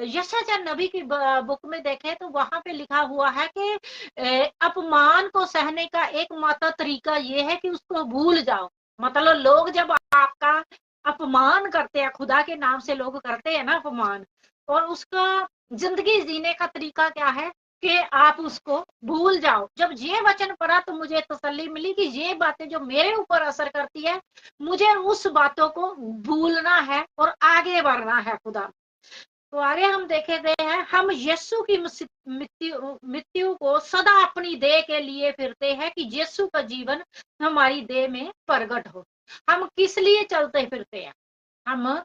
यशायाह नबी की बुक में देखे तो वहां पे लिखा हुआ है कि अपमान को सहने का एकमात्र तरीका ये है कि उसको भूल जाओ। मतलब लोग जब आपका अपमान करते हैं, खुदा के नाम से लोग करते हैं ना अपमान, और उसका जिंदगी जीने का तरीका क्या है कि आप उसको भूल जाओ। जब ये वचन पढ़ा तो मुझे तसल्ली मिली कि ये बातें जो मेरे ऊपर असर करती है, मुझे उस बातों को भूलना है और आगे बढ़ना है खुदा। तो आगे हम देखे गए हैं, हम यीशु की मृत्यु को सदा अपनी देह के लिए फिरते हैं कि यीशु का जीवन हमारी देह में प्रकट हो। हम किस लिए चलते फिरते हैं, हम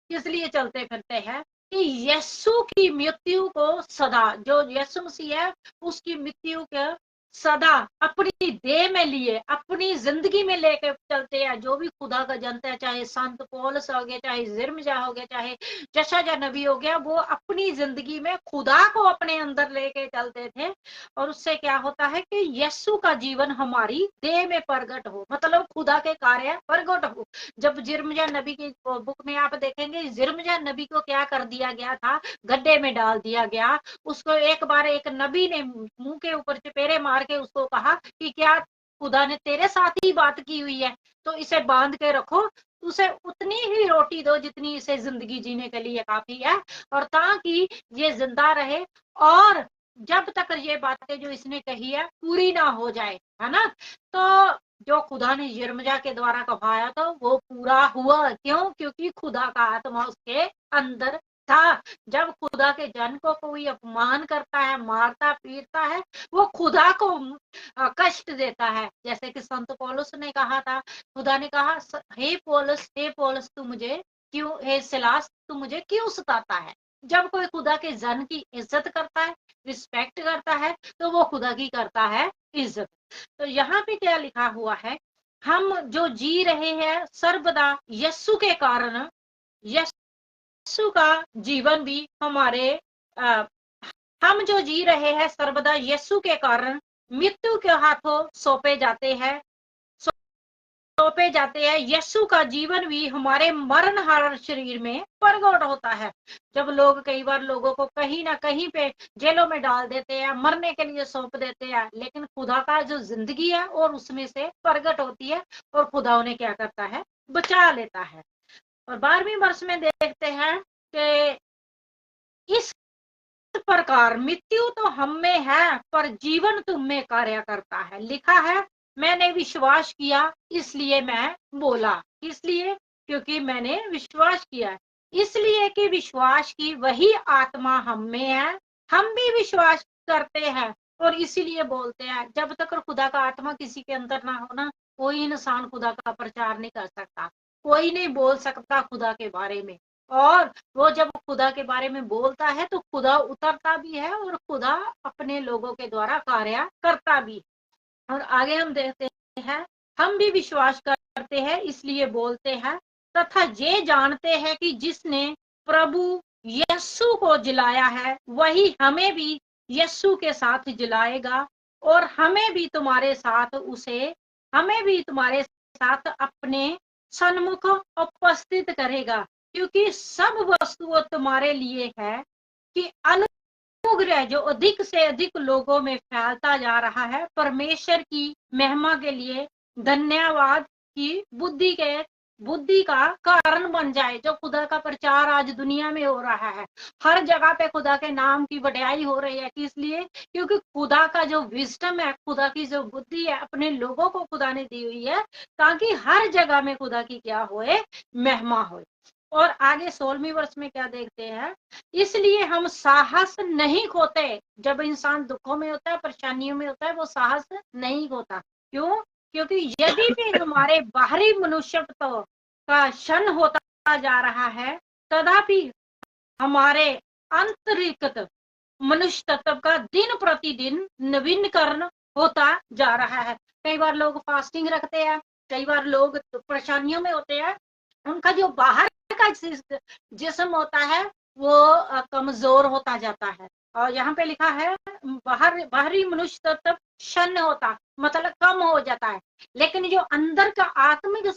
किस लिए चलते फिरते हैं कि यीशु की मृत्यु को सदा, जो यीशु मसीह है उसकी मृत्यु के सदा अपनी देह में लिए, अपनी जिंदगी में लेके चलते हैं। जो भी खुदा का जनता है, चाहे संत पौलुस हो गया, चाहे यिर्मयाह हो गया, चाहे यशायाह नबी हो गया, वो अपनी जिंदगी में खुदा को अपने अंदर लेके चलते थे। और उससे क्या होता है कि यीशु का जीवन हमारी देह में प्रकट हो, मतलब खुदा के कार्य प्रकट हो। जब यिर्मयाह नबी की बुक में आप देखेंगे, यिर्मयाह नबी को क्या कर दिया गया था, गड्ढे में डाल दिया गया। उसको एक बार एक नबी ने मुंह के ऊपर चपेरे मार के उसको कहा कि क्या खुदा ने तेरे साथ ही बात की हुई है, तो इसे बांध के रखो, उसे उतनी ही रोटी दो जितनी इसे जिंदगी जीने के लिए काफी है, और ताकि ये जिंदा रहे और जब तक ये बातें जो इसने कही है पूरी ना हो जाए, है ना। तो जो खुदा ने यिर्मयाह के द्वारा कहाया था वो पूरा हुआ। क्यों? क्योंकि खुदा का आत्मा उसके अंदर था। जब खुदा के जन को कोई अपमान करता है, मारता पीटता है, वो खुदा को कष्ट देता है। जैसे कि संत पौलुस ने कहा था, खुदा ने कहा, हे पौलुस तू मुझे क्यों, हे सिलास तू मुझे क्यों सताता है। जब कोई खुदा के जन की इज्जत करता है, रिस्पेक्ट करता है, तो वो खुदा की करता है इज्जत। तो यहाँ पे क्या लिखा हुआ है, हम जो जी रहे हैं सर्वदा यस्सु के कारण, यस्सु का जीवन भी हमारे हम जो जी रहे हैं सर्वदा यस्सु के कारण मृत्यु के हाथों सौंपे जाते हैं। यस्सु का जीवन भी हमारे मरणहार शरीर में प्रकट होता है। जब लोग कई बार लोगों को कहीं ना कहीं पे जेलों में डाल देते हैं, मरने के लिए सौंप देते हैं, लेकिन खुदा का जो जिंदगी है और उसमें से प्रकट होती है और खुदा उन्हें क्या करता है, बचा लेता है। और 12वीं वर्ष में देखते हैं कि इस प्रकार मृत्यु तो हम में है पर जीवन तुम में कार्य करता है। लिखा है, मैंने विश्वास किया इसलिए मैं बोला। इसलिए क्योंकि मैंने विश्वास किया, इसलिए कि विश्वास की वही आत्मा हम में है, हम भी विश्वास करते हैं और इसीलिए बोलते हैं। जब तक खुदा का आत्मा किसी के अंदर ना हो ना, कोई इंसान खुदा का प्रचार नहीं कर सकता, कोई नहीं बोल सकता खुदा के बारे में। और वो जब खुदा के बारे में बोलता है तो खुदा उतरता भी है और खुदा अपने लोगों के द्वारा कार्य करता भी। और आगे हम देखते हैं, हम भी विश्वास करते हैं इसलिए बोलते हैं, तथा ये जानते हैं कि जिसने प्रभु यस्सु को जिलाया है वही हमें भी यस्सु के साथ जिलाएगा और हमें भी तुम्हारे साथ अपने सन्मुख उपस्थित करेगा। क्योंकि सब वस्तु तुम्हारे लिए है कि अनुग्रह जो अधिक से अधिक लोगों में फैलता जा रहा है परमेश्वर की महिमा के लिए धन्यवाद की बुद्धि का कारण बन जाए। जो खुदा का प्रचार आज दुनिया में हो रहा है, हर जगह पे खुदा के नाम की बढ़ाई हो रही है। इसलिए क्योंकि खुदा का जो विजडम है, खुदा की जो बुद्धि है, अपने लोगों को खुदा ने दी हुई है ताकि हर जगह में खुदा की क्या होए, महिमा होए। और आगे 16वीं वर्ष में क्या देखते हैं, इसलिए हम साहस नहीं खोते। जब इंसान दुखों में होता है, परेशानियों में होता है, वो साहस नहीं खोता। क्यों? क्योंकि यदि भी हमारे बाहरी मनुष्यत्व का क्षण होता जा रहा है, तथापि हमारे आंतरिक मनुष्य तत्व का दिन प्रतिदिन नवीनीकरण होता जा रहा है। कई बार लोग फास्टिंग रखते हैं, कई बार लोग परेशानियों में होते हैं, उनका जो बाहर का जिस्म होता है वो कमजोर होता जाता है। और यहाँ पे लिखा है बाहरी मनुष्य तत्व क्षण होता, मतलब कम हो जाता है, लेकिन जो अंदर का आत्मिक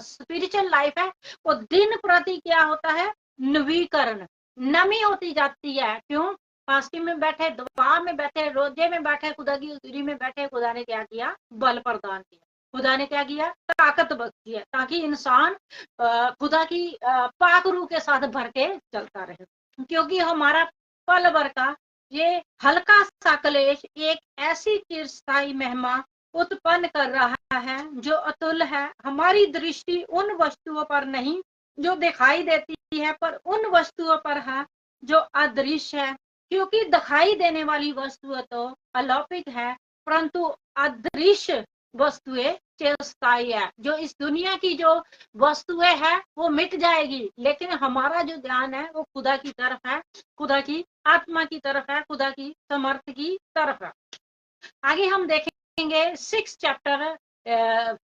स्पिरिचुअल लाइफ है वो दिन प्रति क्या होता है, नवीकरण, नमी होती जाती है। क्यों? फास्टिंग में बैठे, दुआ में बैठे, रोजे में बैठे, खुदा की हज़ूरी में बैठे, खुदा ने क्या किया, बल प्रदान किया, खुदा ने क्या किया, ताकत बख्शी है, ताकि इंसान खुदा की पाक रूह के साथ भर के चलता रहे। क्योंकि हमारा पल भर का ये हल्का सा क्लेश एक ऐसी चिरस्थायी महिमा उत्पन्न कर रहा है जो अतुल है। हमारी दृष्टि उन वस्तुओं पर नहीं जो दिखाई देती है, पर उन वस्तुओं पर है जो अदृश्य है। क्योंकि दिखाई देने वाली वस्तुएं तो अलौकिक है, परंतु अदृश्य वस्तुएं चिरस्थायी है। जो इस दुनिया की जो वस्तुएं है वो मिट जाएगी, लेकिन हमारा जो ध्यान है वो खुदा की तरफ है, खुदा की आत्मा की तरफ है, खुदा की समर्थ की तरफ है। आगे हम देखेंगे 6 चैप्टर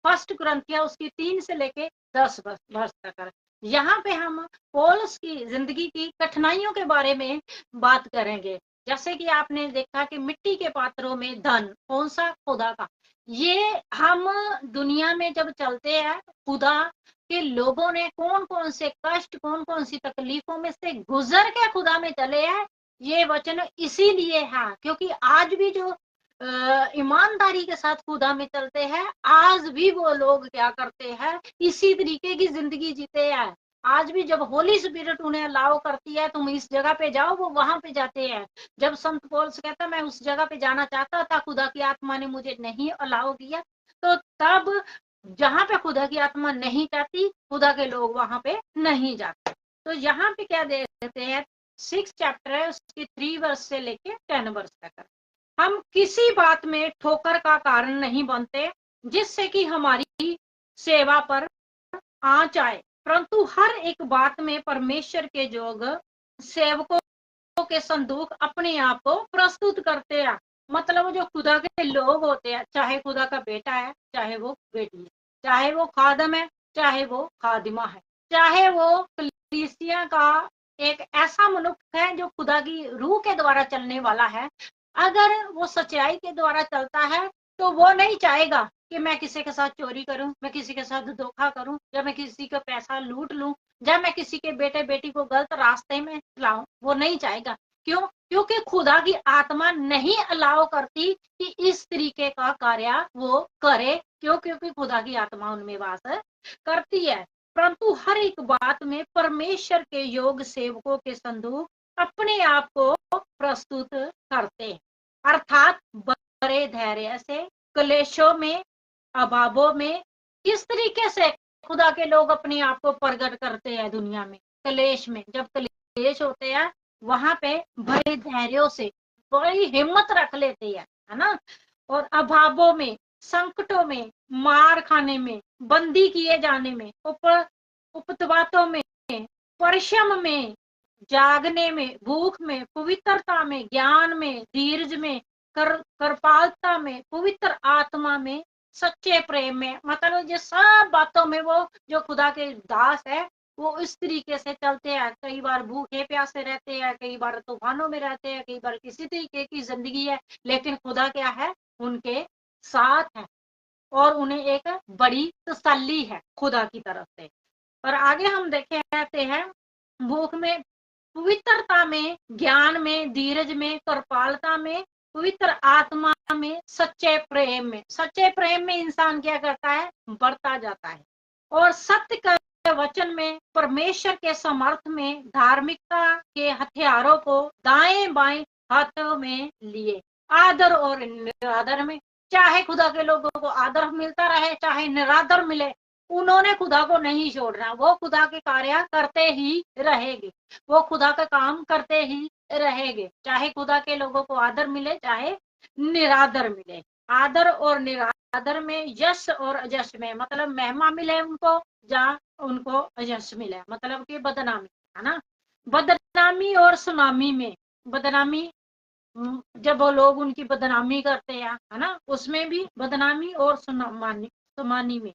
1 कुरिन्थियों उसकी 3 से लेके 10 वर्ष तक। यहाँ पे हम पौलुस की जिंदगी की कठिनाइयों के बारे में बात करेंगे। जैसे कि आपने देखा कि मिट्टी के पात्रों में धन, कौन सा, खुदा का। ये हम दुनिया में जब चलते हैं, खुदा के लोगों ने कौन कौन से कष्ट, कौन कौन सी तकलीफों में से गुजर के खुदा में चले हैं, ये वचन इसीलिए है क्योंकि आज भी जो ईमानदारी के साथ खुदा में चलते हैं, आज भी वो लोग क्या करते हैं, इसी तरीके की जिंदगी जीते हैं। आज भी जब होली स्पिरिट उन्हें अलाउ करती है, तुम इस जगह पे जाओ, वो वहां पे जाते हैं। जब संत पौलुस कहता मैं उस जगह पे जाना चाहता था, खुदा की आत्मा ने मुझे नहीं अलाउ किया, तो तब जहां पे खुदा की आत्मा नहीं चाहती, खुदा के लोग वहां पे नहीं जाते। तो यहाँ पे क्या देखते हैं, 6 चैप्टर है, उसकी 3 वर्ष से लेके 10 वर्ष तक। हम किसी बात में ठोकर का कारण नहीं बनते जिससे कि हमारी सेवा पर आँच आए, परंतु हर एक बात में परमेश्वर के जोग सेवकों के संदूक अपने आप को प्रस्तुत करते हैं। मतलब जो खुदा के लोग होते हैं, चाहे खुदा का बेटा है, चाहे वो बेटी है, चाहे वो खादम है, चाहे वो खादिमा है, चाहे वो कलीसिया का एक ऐसा मनुष्य है जो खुदा की रूह के द्वारा चलने वाला है, अगर वो सच्चाई के द्वारा चलता है तो वो नहीं चाहेगा कि मैं किसी के साथ चोरी करूं, मैं किसी के साथ धोखा करूं, या मैं किसी का पैसा लूट लूं, या मैं किसी के बेटे बेटी को गलत रास्ते में लाऊं। वो नहीं चाहेगा। क्यों? क्योंकि खुदा की आत्मा नहीं अलाउ करती कि इस तरीके का कार्य वो करे। क्यों? क्योंकि खुदा की आत्मा उनमें वास करती है। परंतु हर एक बात में परमेश्वर के योग सेवकों के संदूक अपने आप को प्रस्तुत करते हैं, अर्थात बड़े धैर्य से क्लेशों में, अभावों में किस तरीके से खुदा के लोग अपने आप को प्रकट करते हैं दुनिया में। क्लेश में, जब क्लेश होते हैं वहां पे बड़े धैर्यों से बड़ी हिम्मत रख लेते हैं, है ना। और अभावों में, संकटों में, मार खाने में, बंदी किए जाने में, उपद्रवों में, परिश्रम में, जागने में, भूख में, पवित्रता में, ज्ञान में, धीरज में, कृपालुता में, पवित्र आत्मा में, सच्चे प्रेम में, मतलब ये सब बातों में वो जो खुदा के दास है वो इस तरीके से चलते हैं। कई बार भूखे प्यासे रहते हैं, कई बार तूफानों में रहते हैं, कई बार किसी तरीके की जिंदगी है, लेकिन खुदा क्या है, उनके साथ है और उन्हें एक बड़ी तसल्ली है खुदा की तरफ से। और आगे हम देखे रहते हैं, भूख में, पवित्रता में, ज्ञान में, धीरज में, कृपालुता में, पवित्र आत्मा में, सच्चे प्रेम में। सच्चे प्रेम में इंसान क्या करता है, बढ़ता जाता है। और सत्य के वचन में, परमेश्वर के समर्थ में, धार्मिकता के हथियारों को दाएं बाएं हाथों में लिए, आदर और निरादर में। चाहे खुदा के लोगों को आदर मिलता रहे, चाहे निरादर मिले, उन्होंने खुदा को नहीं छोड़ना। वो खुदा के कार्य करते ही रहेंगे, वो खुदा का काम करते ही रहेंगे, चाहे खुदा के लोगों को आदर मिले चाहे निरादर मिले। आदर और निरादर में, यश और अयश में, मतलब महिमा मिले उनको या उनको अयश मिले, मतलब कि बदनामी, है ना। बदनामी और सुनामी में, बदनामी जब वो लोग उनकी बदनामी करते हैं, है ना, उसमें भी बदनामी और सुनामी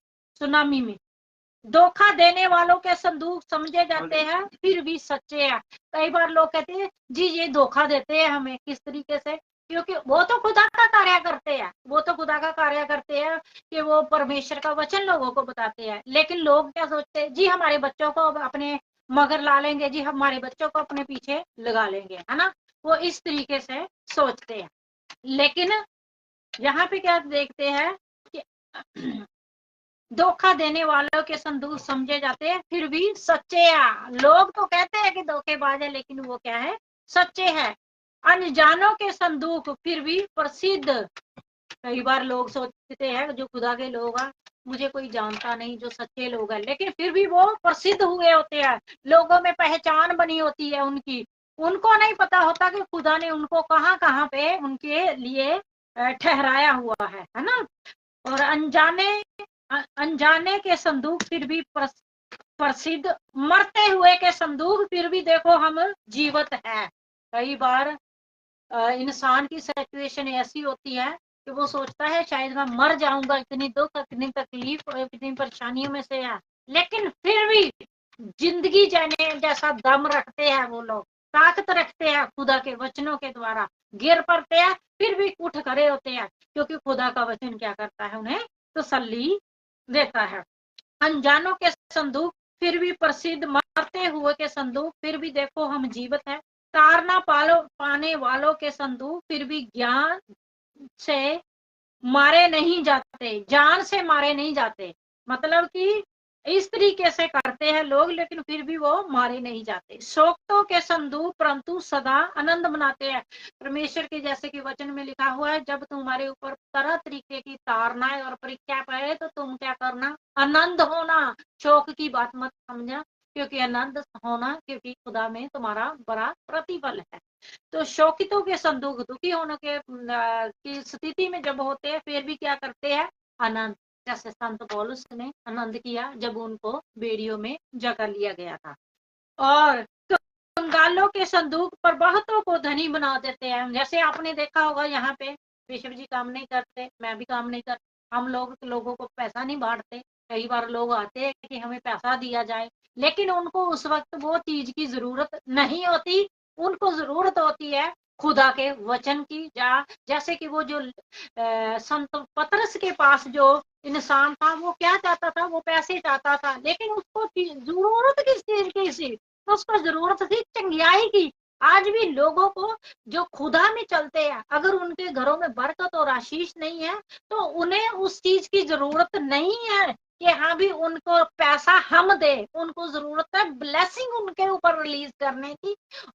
में धोखा देने वालों के संदूक समझे जाते हैं फिर भी सच्चे हैं। कई बार लोग कहते हैं जी ये धोखा देते हैं हमें, किस तरीके से, क्योंकि वो तो खुदा का कार्य करते हैं, वो तो खुदा का कार्य करते हैं कि वो परमेश्वर का वचन लोगों को बताते हैं। लेकिन लोग क्या सोचते हैं, जी हमारे बच्चों को अपने मगर ला लेंगे, जी हमारे बच्चों को अपने पीछे लगा लेंगे, है ना, वो इस तरीके से सोचते हैं। लेकिन यहाँ पे क्या देखते हैं कि धोखा देने वालों के संदूक समझे जाते हैं फिर भी सच्चे हैं। लोग तो कहते हैं कि धोखेबाज है, लेकिन वो क्या है, सच्चे हैं। अनजानों के संदूक फिर भी प्रसिद्ध। कई बार लोग सोचते हैं जो खुदा के लोग हैं मुझे कोई जानता नहीं, जो सच्चे लोग हैं, लेकिन फिर भी वो प्रसिद्ध हुए होते हैं, लोगों में पहचान बनी होती है उनकी। उनको नहीं पता होता कि खुदा ने उनको कहाँ कहाँ पे उनके लिए ठहराया हुआ है ना। और अनजाने के संदूक फिर भी प्रसिद्ध। मरते हुए के संदूक फिर भी देखो हम जीवित है। कई बार इंसान की सिचुएशन ऐसी होती है कि वो सोचता है शायद मैं मर जाऊंगा, इतनी दुख, इतनी तकलीफ और इतनी परेशानियों में से है, लेकिन फिर भी जिंदगी जाने जैसा दम रखते हैं वो लोग, ताकत रखते हैं खुदा के वचनों के द्वारा, गिर पड़ते हैं फिर भी उठ खड़े होते हैं, क्योंकि खुदा का वचन क्या करता है, उन्हें तसल्ली देता है। अनजानों के संदूक फिर भी प्रसिद्ध। मरते हुए के संदूक फिर भी देखो हम जीवित है। तारना पाने वालों के संदूक फिर भी ज्ञान से मारे नहीं जाते, जान से मारे नहीं जाते, मतलब कि इस तरीके से करते हैं लोग लेकिन फिर भी वो मारे नहीं जाते। शोक्तों के संदूक परंतु सदा आनंद मनाते हैं। परमेश्वर के जैसे कि वचन में लिखा हुआ है, जब तुम्हारे ऊपर तरह तरीके की ताड़नाएं और परीक्षा पड़े तो तुम क्या करना, आनंद होना, शोक की बात मत समझना, क्योंकि आनंद होना, क्योंकि खुदा में तुम्हारा बड़ा प्रतिफल है। तो शौकितों के संदूक दुखी होने के की स्थिति में जब होते हैं, फिर भी क्या करते हैं? आनंद। जैसे संत पौलुस ने आनंद किया जब उनको बेड़ियों में जकड़ लिया गया था। और कंगालों के संदूक पर बहुतों को धनी बना देते हैं। जैसे आपने देखा होगा, यहाँ पे विश्व जी काम नहीं करते, मैं भी काम नहीं करता, हम लोगों को पैसा नहीं बांटते। कई बार लोग आते हैं कि हमें पैसा दिया जाए, लेकिन उनको उस वक्त वो चीज की जरूरत नहीं होती। उनको जरूरत होती है खुदा के वचन की। जैसे कि वो जो संत पतरस के पास जो इंसान था, वो क्या चाहता था? वो पैसे चाहता था, लेकिन उसको जरूरत किस चीज की थी? तो उसको जरूरत थी चंगियाई की। आज भी लोगों को जो खुदा में चलते हैं, अगर उनके घरों में बरकत और आशीष नहीं है, तो उन्हें उस चीज की जरूरत नहीं है कि हाँ भी उनको पैसा हम दे। उनको जरूरत है ब्लेसिंग उनके ऊपर रिलीज करने की,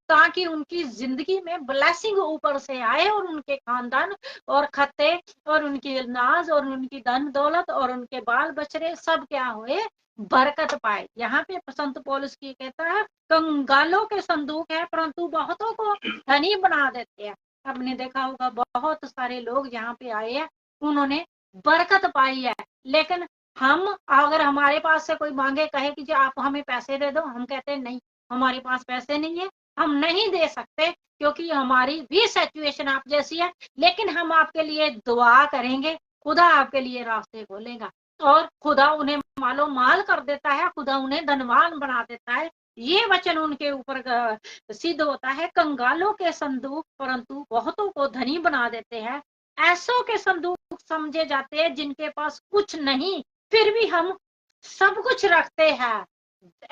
ताकि उनकी जिंदगी में ब्लेसिंग ऊपर से आए और उनके खानदान और खत्ते और उनकी अनाज और उनकी धन दौलत और उनके बाल बछड़े सब क्या हुए? बरकत पाए। यहाँ पे संत पौलुस की कहता है कंगालों के संदूक है, परंतु बहुतों को धनी बना देते हैं। आपने देखा होगा बहुत सारे लोग यहाँ पे आए हैं, उन्होंने बरकत पाई है। लेकिन हम, अगर हमारे पास से कोई मांगे, कहे कि जी आप हमें पैसे दे दो, हम कहते हैं नहीं, हमारे पास पैसे नहीं है, हम नहीं दे सकते, क्योंकि हमारी भी सिचुएशन आप जैसी है। लेकिन हम आपके लिए दुआ करेंगे, खुदा आपके लिए रास्ते खोलेगा और खुदा उन्हें मालो माल कर देता है, खुदा उन्हें धनवान बना देता है। ये वचन उनके ऊपर सिद्ध होता है। कंगालों के संदूक परंतु बहुतों को धनी बना देते हैं। ऐसों के संदूक समझे जाते हैं जिनके पास कुछ नहीं, फिर भी हम सब कुछ रखते हैं।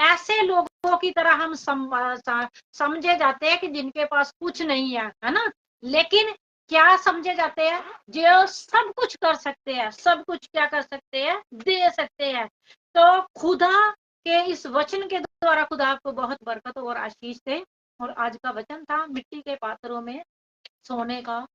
ऐसे लोगों की तरह हम समझे जाते हैं कि जिनके पास कुछ नहीं है ना। लेकिन क्या समझे जाते हैं? जो सब कुछ कर सकते हैं, सब कुछ क्या कर सकते हैं? दे सकते हैं। तो खुदा के इस वचन के द्वारा खुदा आपको बहुत बरकत और आशीष दे। और आज का वचन था मिट्टी के पात्रों में सोने का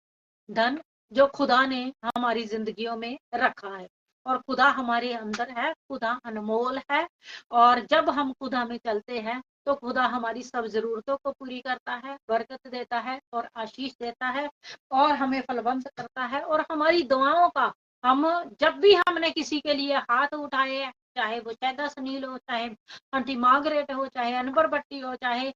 धन, जो खुदा ने हमारी जिंदगियों में रखा है। और खुदा हमारे अंदर है, खुदा अनमोल है। और जब हम खुदा में चलते हैं तो खुदा हमारी सब जरूरतों को पूरी करता है, बरकत देता है और आशीष देता है और हमें फलवंत करता है। और हमारी दुआओं का, हम जब भी हमने किसी के लिए हाथ उठाए हैं, चाहे वो चैदा सुनील हो, चाहे आंटी मार्गरेट हो, चाहे अनवर भट्टी हो, चाहे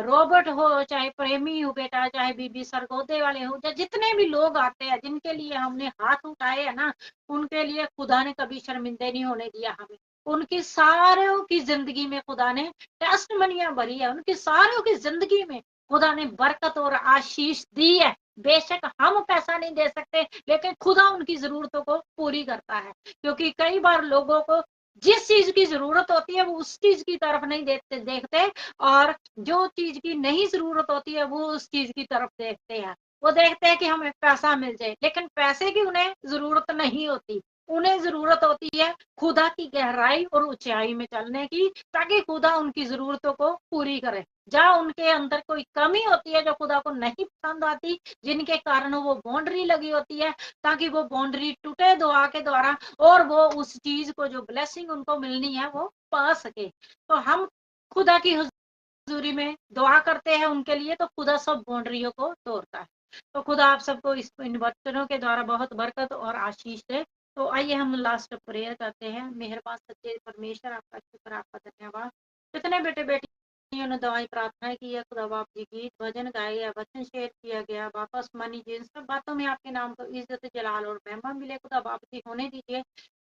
रॉबर्ट हो, चाहे प्रेमी हो बेटा, चाहे बीबी सरगोदे वाले हो, जितने भी लोग आते हैं जिनके लिए हमने हाथ उठाए है ना, उनके लिए खुदा ने कभी शर्मिंदे नहीं होने दिया हमें। उनकी सारों की जिंदगी में खुदा ने टेस्ट मनियां भरी है, उनकी सारों की जिंदगी में खुदा ने बरकत और आशीष दी है। बेशक हम पैसा नहीं दे सकते, लेकिन खुदा उनकी जरूरतों को पूरी करता है। क्योंकि कई बार लोगों को जिस चीज की जरूरत होती है वो उस चीज की तरफ नहीं देखते, और जो चीज की नहीं जरूरत होती है वो उस चीज की तरफ देखते हैं। वो देखते हैं कि हमें पैसा मिल जाए, लेकिन पैसे की उन्हें जरूरत नहीं होती। उन्हें जरूरत होती है खुदा की गहराई और ऊंचाई में चलने की, ताकि खुदा उनकी जरूरतों को पूरी करे। जहाँ उनके अंदर कोई कमी होती है जो खुदा को नहीं पसंद आती, जिनके कारण वो बाउंड्री लगी होती है, ताकि वो बाउंड्री टूटे दुआ के द्वारा और वो उस चीज को, जो ब्लेसिंग उनको मिलनी है, वो पा सके। तो हम खुदा की हुजूरी में दुआ करते हैं उनके लिए, तो खुदा सब बाउंड्रियों को तोड़ता है। तो खुदा आप सबको इन वचनों के द्वारा बहुत बरकत और आशीष दे। तो आइए हम लास्ट प्रेयर करते हैं। मेहरबान सच्चे परमेश्वर, आपका शुक्र, आपका धन्यवाद। जितने बेटे बेटियों ने दवाई प्रार्थनाएं की है, खुदा बाप जी, गीत भजन गाए या वचन शेयर किया गया, वापस मानी जी, इन सब बातों में आपके नाम को इज्जत, जलाल और महिमा मिले। खुदा बाप जी होने दीजिए।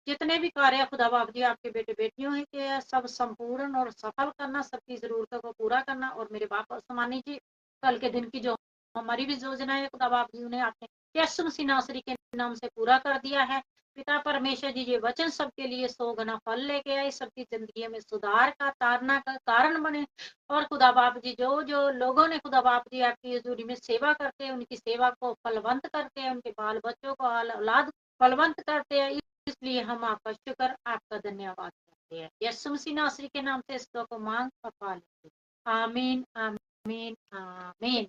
जितने भी कार्य खुदा बाप जी आपके बेटे बेटियों है के सब संपूर्ण और सफल करना, सबकी जरूरतों को पूरा करना। और मेरे बाप समानी जी, कल के दिन की जो हमारी भी योजना है खुदा बाप जी, उन्हें आपने यीशु मसीह नासरी के नाम से पूरा कर दिया है। पिता परमेश्वर जी, ये वचन सबके लिए 100 गुना फल लेके आए, सबकी जिंदगी में सुधार का, तारना का कारण बने। और खुदा बाप जी, जो जो लोगों ने खुदा बाप जी आपकी हजूरी में सेवा करते हैं, उनकी सेवा को फलवंत करते हैं, उनके बाल बच्चों को औलाद फलवंत करते हैं, इसलिए हम आपका शुक्र, आपका धन्यवाद करते हैं। यीशु मसीह नासरी के नाम से इस दुआ को मांग और पा लेते हैं। आमीन, आमीन, आमीन।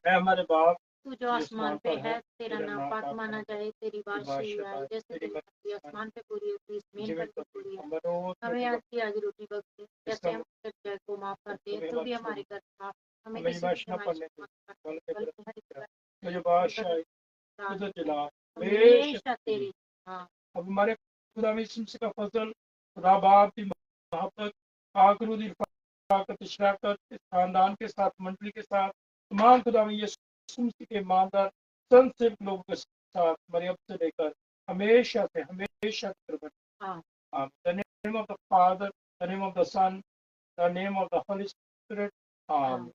हमारे बाप तू जो आसमान पे है, तेरा नाम पाक माना जाए, तेरी बादशाही आए, जैसे तेरी मर्जी आसमान पे पूरी होती है, जमीन पर भी पूरी है। हमें आज की आज रोटी बख्शे, जैसे हम कर्जदार को माफ करते हैं, तो भी हमारे कर्ज माफ, हमें किसी की फरमाइश में मत कर, बल्कि हमारी हमेशा तेरी। हाँ, अब हमारे खुदा यीशु मसीह का फजल, खुदा बाप की मोहब्बत, आखिरी रिफाकत, इशराकत इस खानदान के साथ, मंडली के साथ, तमाम खुदा यीशु मसीह के ईमानदार संत सिर्फ लोगों के साथ मरियम से लेकर हमेशा तक हाँ, the name of the Father, the name of the Son, the name of the Holy Spirit. Amen.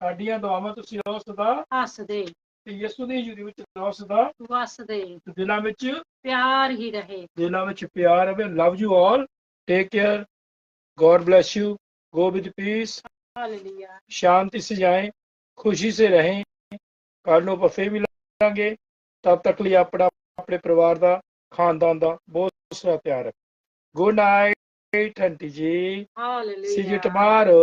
ਸਾਡੀਆਂ ਦੁਆਵਾਂ ਤੁਸੀਂ ਰਹੋ ਸਦਾ ਹੱਸਦੇ ਤੇ ਯਿਸੂ ਦੀ ਹਜ਼ੂਰੀ ਵਿੱਚ ਰਹੋ ਸਦਾ ਵਸਦੇ, ਤੇ ਦਿਲਾਂ ਵਿੱਚ ਪਿਆਰ ਹੀ ਰਹੇ। प्यार है। Love you all, take care, God bless you, go with peace, hallelujah. शांति से जाएं, खुशी से रहें। कल ਨੂੰ ਆਪਾਂ ਫੇਰ ਮਿਲਾਂਗੇ, तब तक ਲਈ ਆਪਣਾ ਆਪਣੇ ਪਰਿਵਾਰ ਦਾ, ਖਾਨਦਾਨ ਦਾ ਬਹੁਤ ਸਾਰਾ ਧਿਆਨ ਰੱਖੋ। Good night aunty ji, see you hallelujah. Tomorrow.